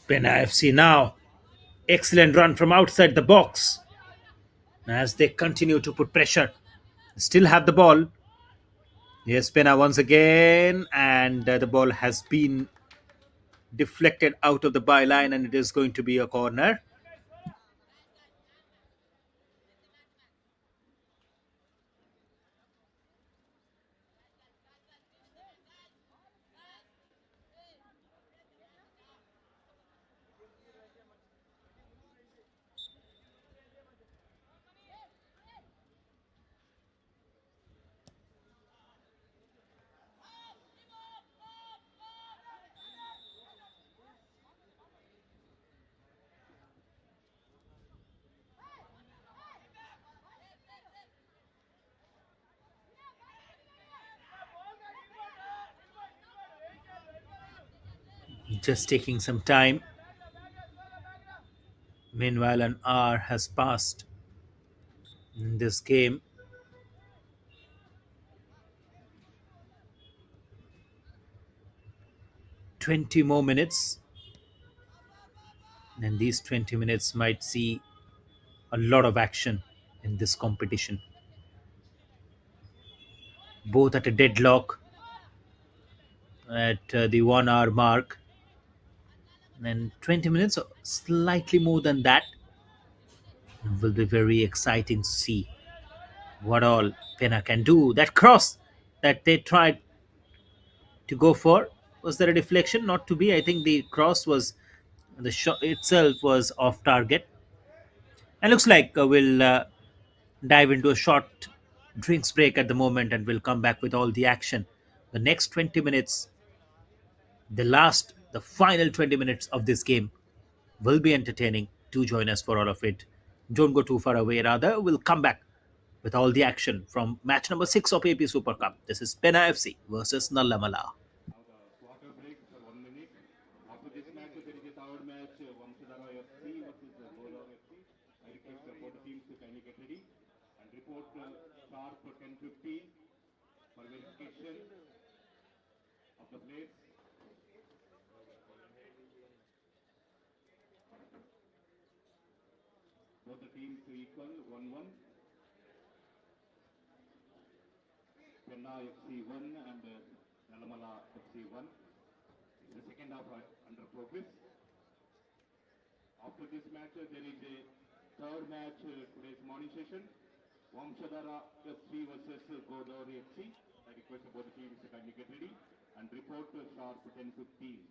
A: Penna FC now. Excellent run from outside the box as they continue to put pressure. Still have the ball. Yes, Penna once again, and the ball has been deflected out of the byline, and it is going to be a corner. Just taking some time. Meanwhile, an hour has passed in this game. 20 more minutes, and these 20 minutes might see a lot of action in this competition. Both at a deadlock at the 1 hour mark, and 20 minutes, or slightly more than that, will be very exciting to see what all Pena can do. That cross that they tried to go for, was there a deflection? Not to be. I think the cross was, the shot itself was off target. And looks like we'll dive into a short drinks break at the moment, and we'll come back with all the action. The next 20 minutes, the final 20 minutes of this game will be entertaining. Do join us for all of it. Don't go too far away, rather. We'll come back with all the action from match number 6 of AP Super Cup. This is Penna FC versus Nallamala.
B: Now the quarter break for 1 minute. After this match, there is a third match, Vamshadhara FC versus Godavari FC. I request both the teams to kindly get ready and report sharp 10:15 for verification of the players. Both the teams equal 1-1. Penna FC 1 and Nallamala FC 1. The second half under progress. After this match, there is a third match today's morning session. Vamshadhara FC versus Godavari FC. I request both the teams to kindly get ready and report sharp 10:15.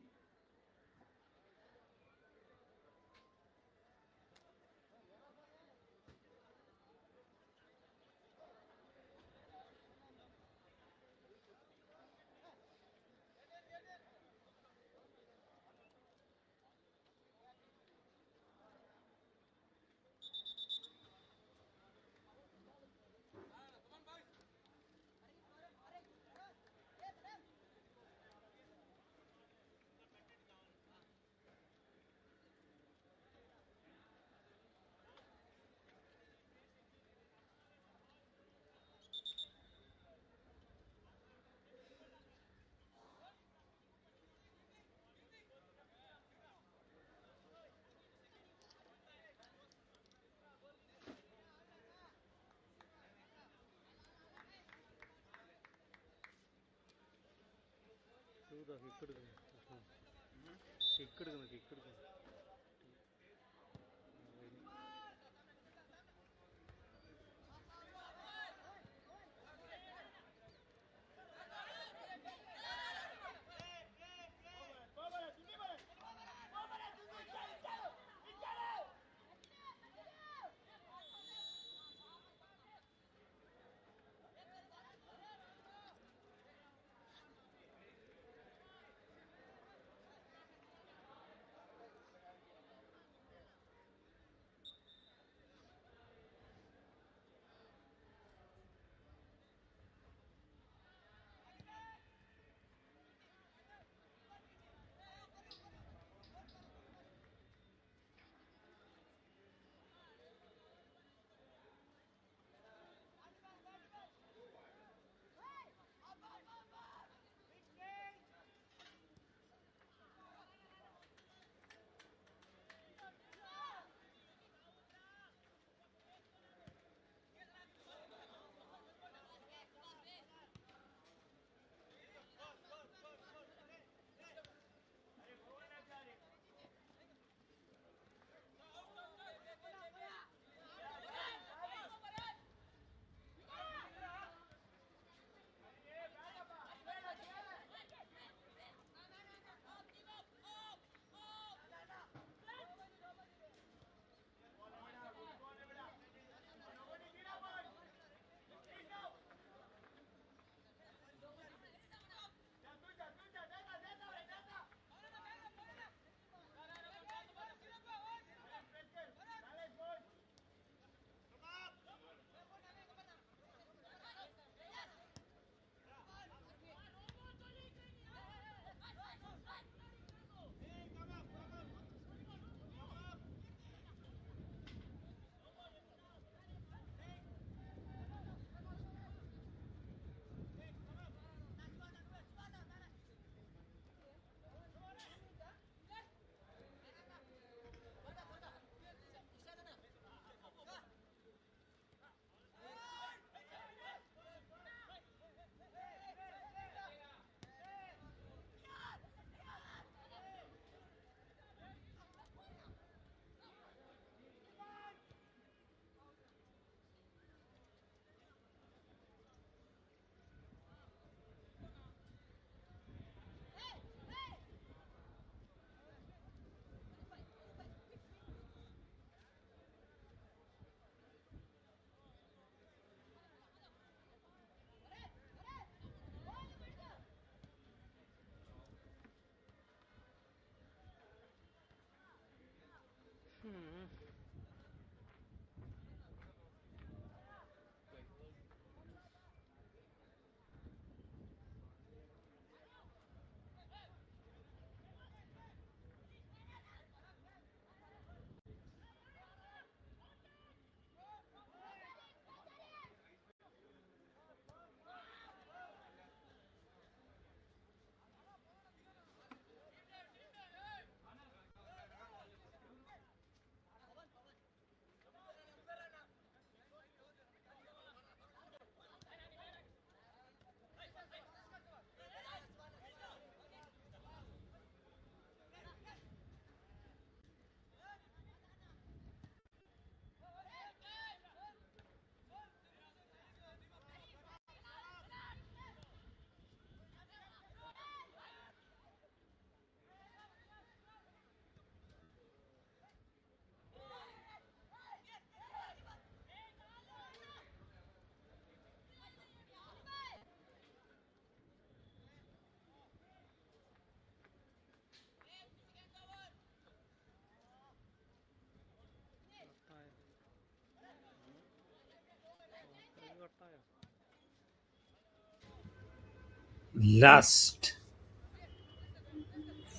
A: Last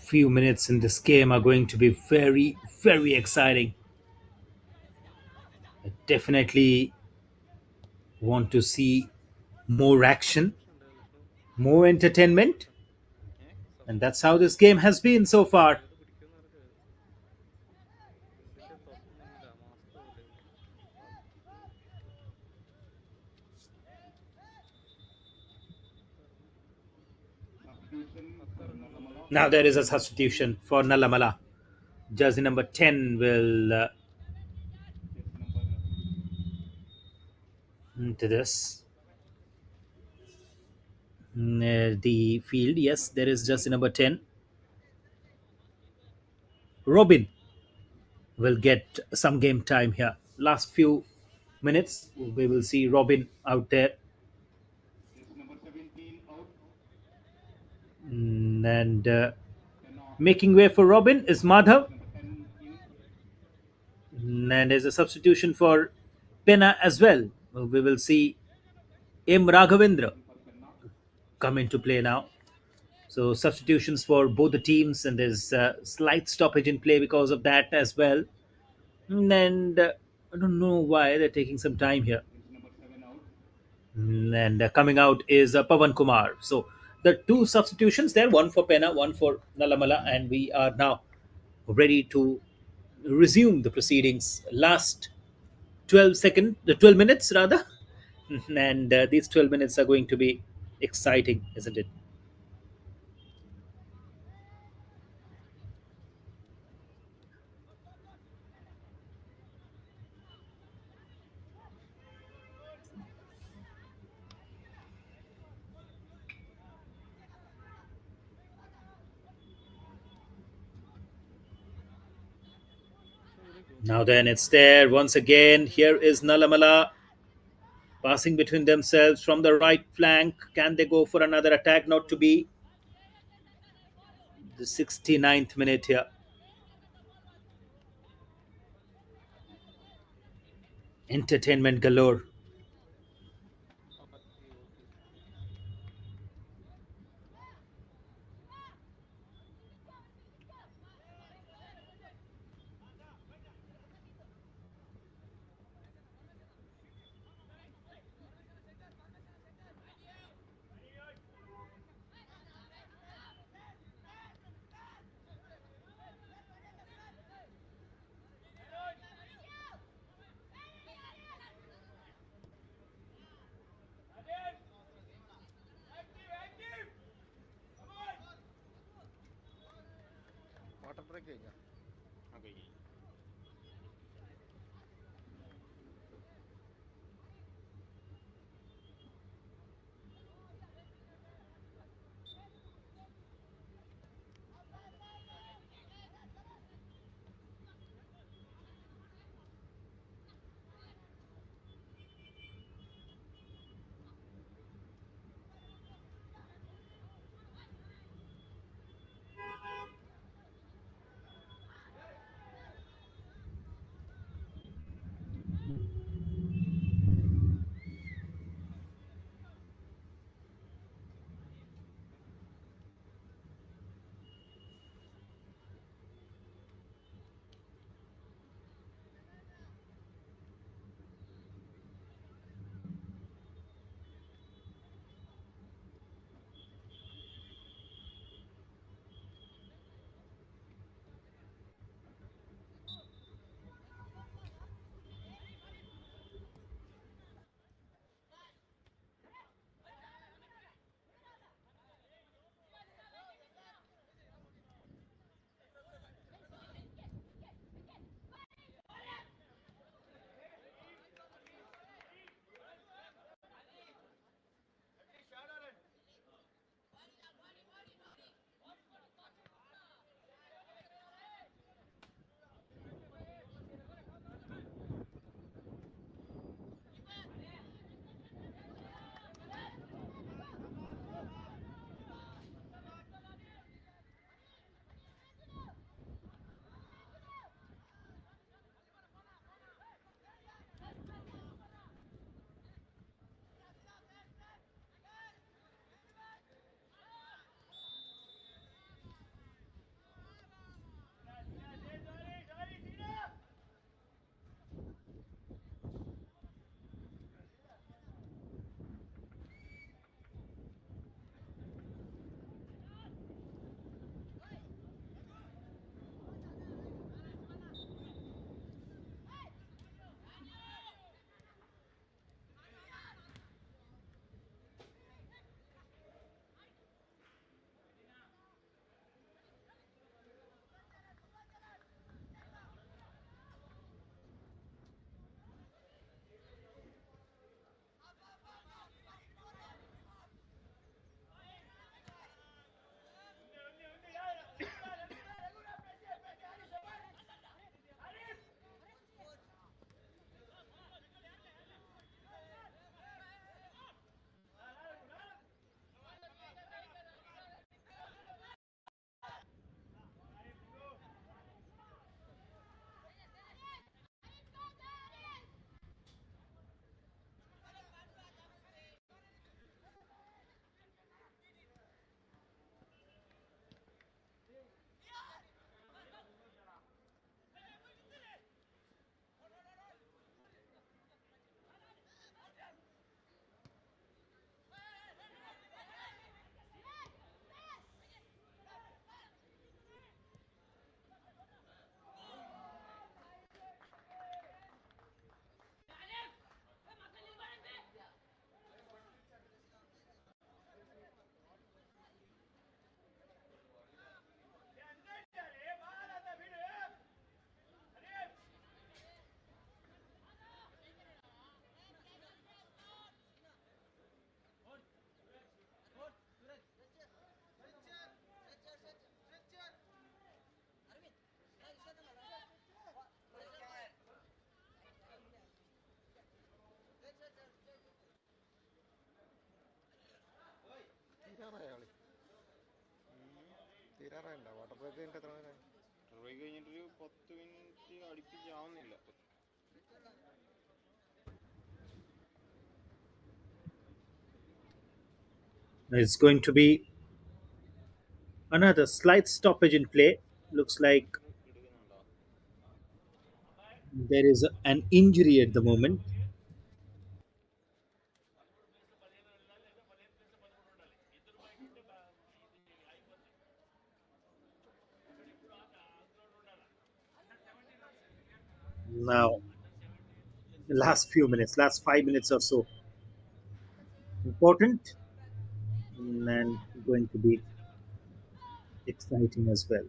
A: few minutes in this game are going to be very, very exciting. I definitely want to see more action, more entertainment, and that's how this game has been so far.
B: Substitution for Nallamala.
A: Now there is a substitution for Nallamala. Jersey number 10 will
B: Jersey number
A: into this. The field, yes, there is jersey number 10. Robin will get some game time here. Last few minutes, we will see Robin out there.
B: jersey number 17 out.
A: And
B: Penna
A: making way for Robin is Madhav.
B: jersey number 10 in.
A: And there's a substitution for Penna as well. We will see M. Raghavendra
B: In for Penna.
A: come into play now. So substitutions for both the teams, and there's a slight stoppage in play because of that as well. And I don't know why they're taking some time here.
B: Jersey number 7 out.
A: And coming out is Pavan Kumar. So the two substitutions there, one for Penna, one for Nalamala, and we are now ready to resume the proceedings. Last 12 minutes rather, and these 12 minutes are going to be exciting, isn't it? Now then, it's there once again. Here is Nalamala passing between themselves from the right flank. Can they go for another attack? Not to be. The 69th minute here. Entertainment galore.
C: Try കഴിഞ്ഞിട്ടൊരു 10 minute അടുപ്പിച്ചാവുന്നില്ല.
A: It's going to be another slight stoppage in play. Looks like
C: എടുക്കുന്നുണ്ടോ?
A: there is an injury at the moment. Now, the last few minutes, last 5 minutes or so, important and going to be exciting as well.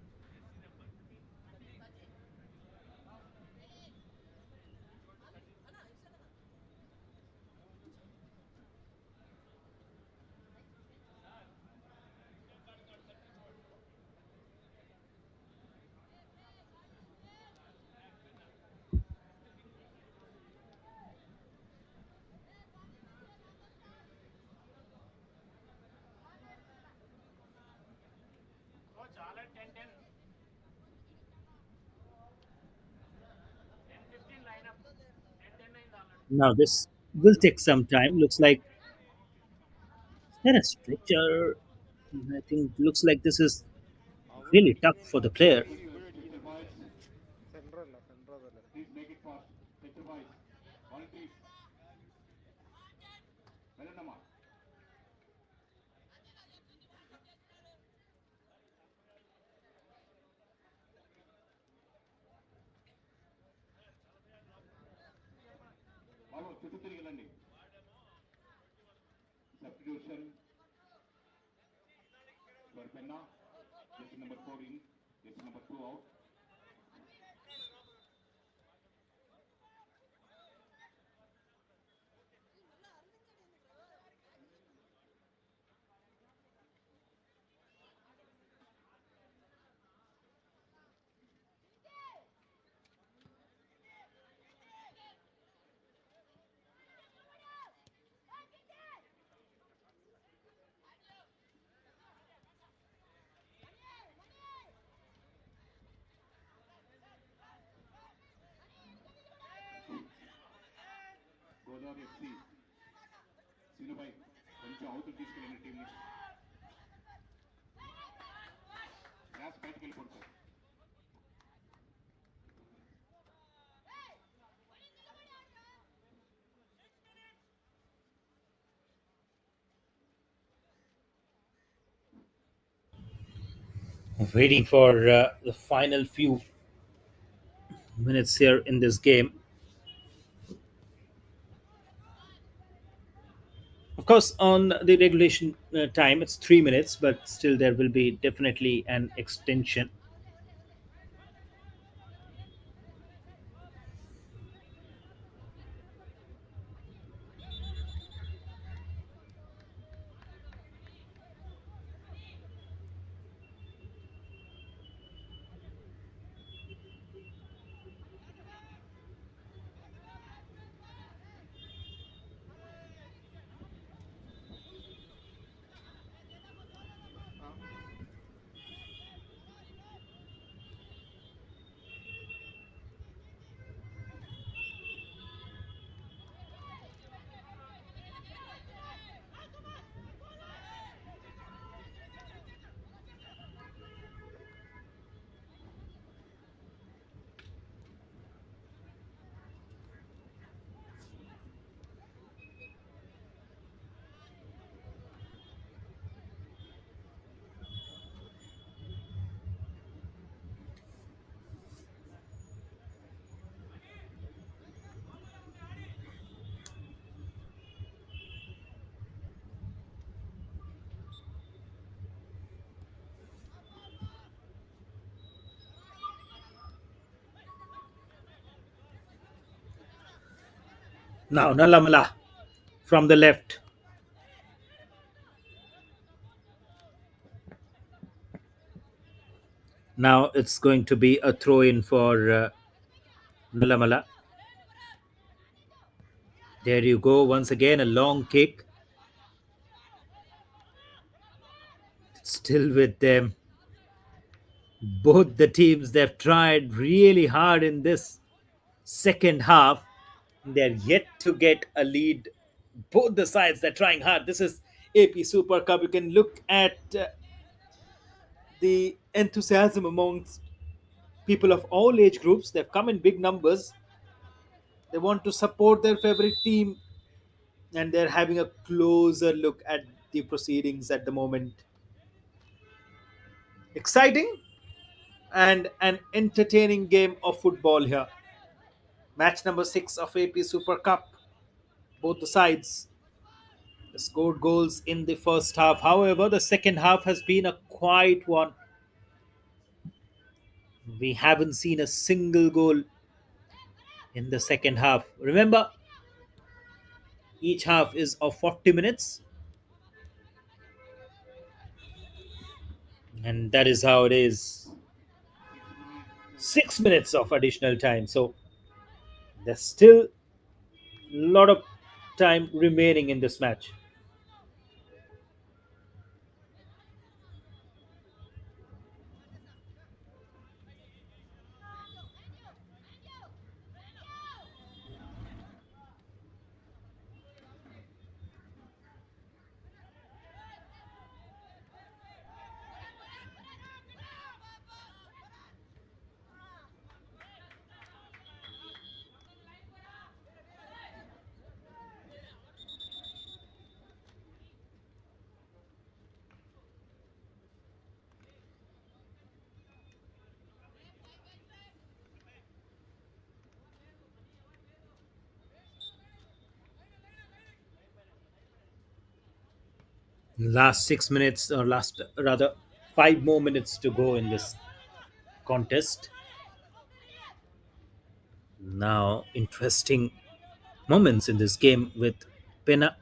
A: Now, this will take some time. Looks like there a stretcher. I think looks like this is
C: അവിടെ
A: really tough for the
C: അടിക്കുന്നതിനകത്ത്
A: player.
B: Quick, quick,
C: ഇപ്പോഴടിക്കുന്നു.
B: Mr. Boys. Please make it fast. Mr. Boys. Volunteers. Melanama. Babu, చుట్టూ తిరిగి వెళ్ళండి. Substitution for Penna. Jersey number 4 in. Jersey number 2 out. Godavari FC సీనుబాయ్ కొంచెం అవుతూ తీసుకెళ్ళండి టీంని. Gross బయటకు వెళ్ళిపోతుంది.
A: Waiting for the final few minutes here in this game. Of course, on the regulation time, it's 3 minutes, but still there will be definitely an extension. Now, Nallamala from the left. Now it's going to be a throw in for Nallamala. There you go. Once again, a long kick. Still with them. Both the teams, they've tried really hard in this second half. They're yet to get a lead. Both the sides, they're trying hard. This is AP Super Cup. You can look at the enthusiasm amongst people of all age groups. They've come in big numbers. They want to support their favorite team, and they're having a closer look at the proceedings at the moment. Exciting and an entertaining game of football here. Match number 6 of AP Super Cup. Both the sides scored goals in the first half. However, the second half has been a quiet one. We haven't seen a single goal in the second half. Remember, each half is of 40 minutes, and that is how it is. 6 minutes of additional time. So there's still a lot of time remaining in this match. Last 6 minutes, or last rather 5 more minutes to go in this contest. Now, interesting moments in this game with Penna.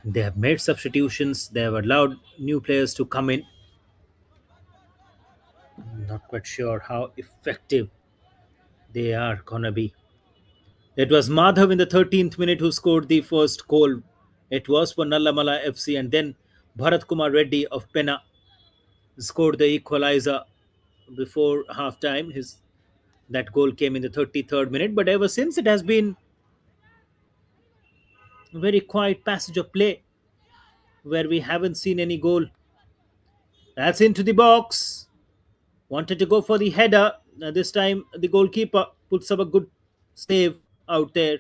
A: They have made substitutions, they have allowed new players to come in. Not quite sure how effective they are gonna be. It was Madhav in the 13th minute who scored the first goal. It was for Nallamala FC, and then Bharat Kumar Reddy of Penna scored the equalizer before half time. His That goal came in the 33rd minute, but ever since it has been a very quiet passage of play where we haven't seen any goal. That's into the box. Wanted to go for the header. This time the goalkeeper puts up a good save out there.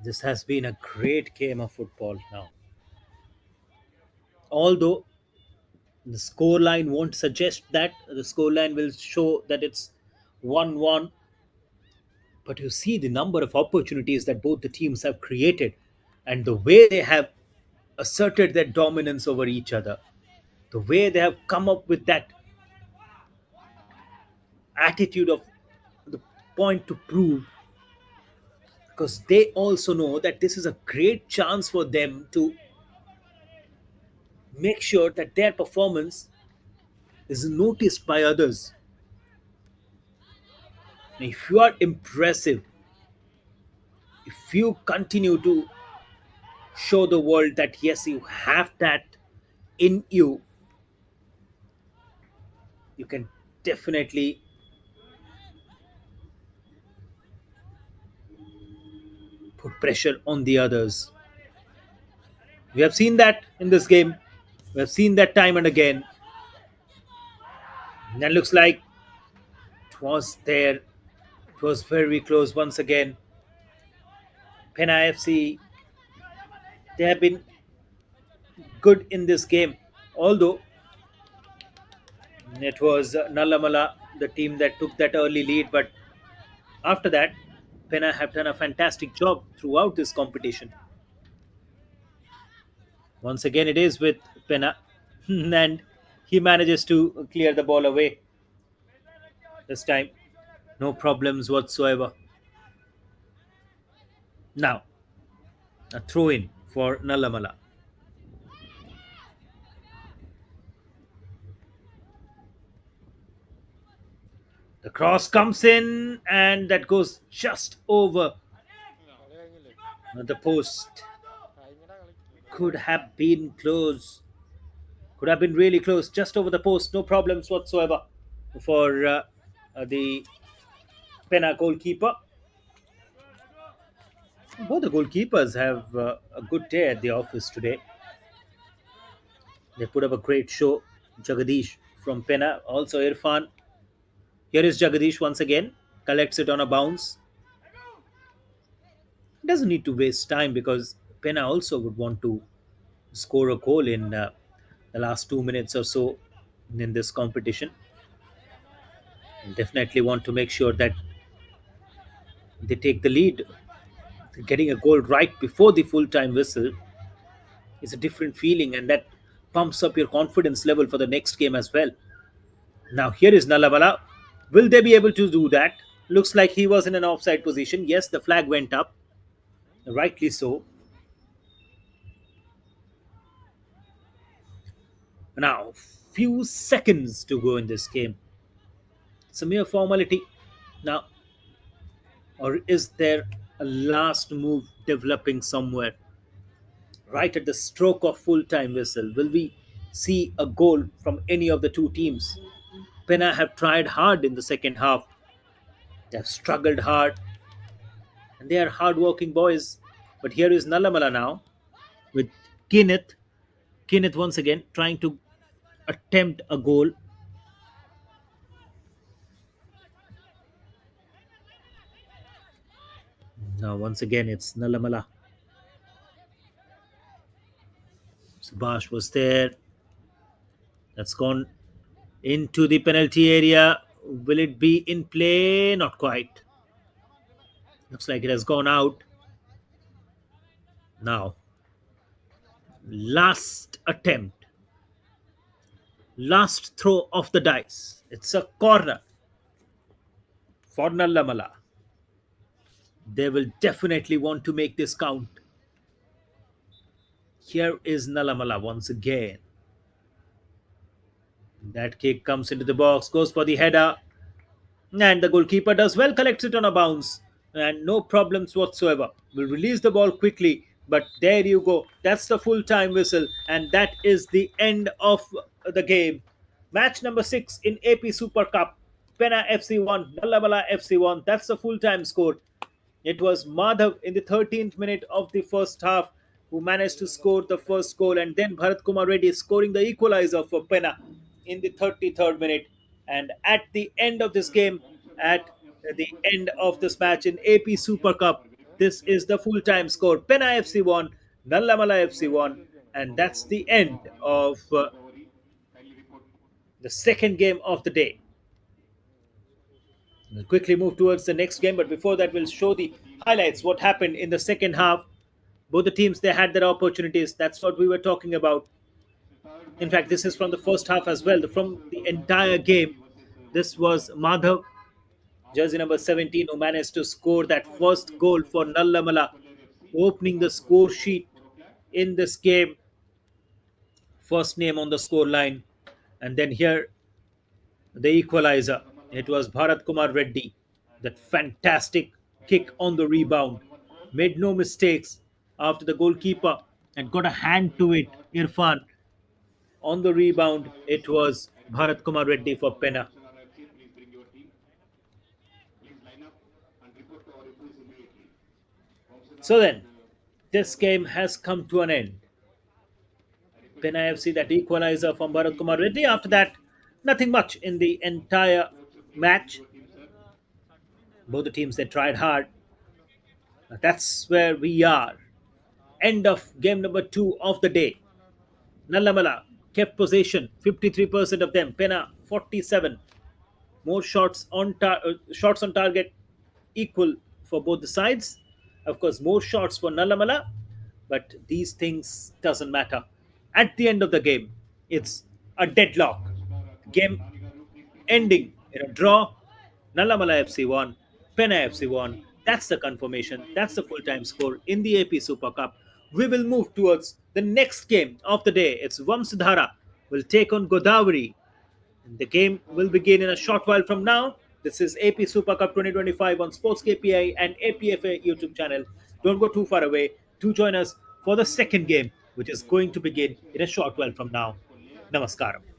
A: This has been a great game of football now. Although the scoreline won't suggest that, the scoreline will show that it's 1-1. But you see the number of opportunities that both the teams have created and the way they have asserted their dominance over each other, the way they have come up with that attitude of the point to prove, because they also know that this is a great chance for them to make sure that their performance is noticed by others. If you are impressive, if you continue to show the world that yes, you have that in you, you can definitely put pressure on the others. We have seen that in this game. We have seen that time and again. And it looks like it was there. It was very close once again. Penna FC, they have been good in this game. Although it was Nallamala, the team that took that early lead. But after that, Penna have done a fantastic job throughout this competition. Once again, it is with Penna, and he manages to clear the ball away this time. No problems whatsoever. Now, a throw in for Nallamala. The The cross comes in and that goes just over
C: കളി കഴിഞ്ഞില്ലേ?
A: the post.
C: കഴിഞ്ഞിട്ടാ കളി.
A: Could have been close. Could have been really close. Just over the post. No problems whatsoever for the Penna goalkeeper. Both the goalkeepers have a good day at the office today. They put up a great show. Jagadish from Penna, also Irfan. Here is Jagadish once again, collects it on a bounce. Doesn't need to waste time because Penna also would want to score a goal in the last 2 minutes or so in this competition. And definitely want to make sure that they take the lead. Getting a goal right before the full time whistle is a different feeling, and that pumps up your confidence level for the next game as well. Now, here is Nallamala. Will they be able to do that? Looks like he was in an offside position. Yes, the flag went up, rightly so. Now, few seconds to go in this game. It's a mere formality. Now, or is there a last move developing somewhere? Right at the stroke of full time whistle, will we see a goal from any of the two teams? Penna have tried hard in the second half. They have struggled hard, and they are hard-working boys. But here is Nallamala now with Kenneth. Kenneth once again trying to attempt a goal. Now once again it's Nallamala. Subhash was there. That's gone into the penalty area. Will it be in play? Not quite. Looks like it has gone out. Now, last attempt. Last throw of the dice. It's a corner for Nallamala. They will definitely want to make this count. Here is Nallamala once again. That kick comes into the box, goes for the header, and the goalkeeper does well, collects it on a bounce, and no problems whatsoever. Will release the ball quickly, but there you go. That's the full time whistle, and that is the end of the game. Match number 6 in AP Super Cup. Penna FC 1, Nallamala FC 1. That's the full time score. It was Madhav in the 13th minute of the first half who managed to score the first goal, and then Bharat Kumar Reddy scoring the equalizer for Penna in the 33rd minute. And at the end of this game, at the end of this match in AP Super Cup, this is the full time score. Penna FC 1, Nallamala FC 1, and that's the end of the second game of the day. We'll quickly move towards the next game, but before that, we'll show the highlights what happened in the second half. Both the teams they had their opportunities. That's what we were talking about. In fact, this is from the first half as well. From the entire game, this was Madhav, jersey number 17, who managed to score that first goal for Nallamala, opening the score sheet in this game. First name on the score line, and then here the equalizer. It was Bharat Kumar Reddy. That fantastic kick on the rebound. Made no mistakes after the goalkeeper and got a hand to it. Irfan on the rebound. It was Bharat Kumar Reddy for Penna.
B: Please bring your team. Please line up and report to our referees immediately.
A: So then, this game has come to an end. Penna FC that equalizer from Bharat Kumar Reddy. After that, nothing much in the entire match. Both the teams they tried hard. That's where we are. End of game number 2 of the day. Nallamala kept possession, 53% of them. Penna 47. More shots on target, equal for both the sides. Of course, more shots for Nallamala, but these things doesn't matter. At the end of the game, it's a deadlock. Game ending in a draw. Nallamala FC won, Penna FC won. That's the confirmation. That's the full-time score in the AP Super Cup. We will move towards the next game of the day. It's Vamsadhara will take on Godavari. And the game will begin in a short while from now. This is AP Super Cup 2025 on Sports KPI and APFA YouTube channel. Don't go too far away. Do join us for the second game, which is going to begin in a short while from now. Namaskaram.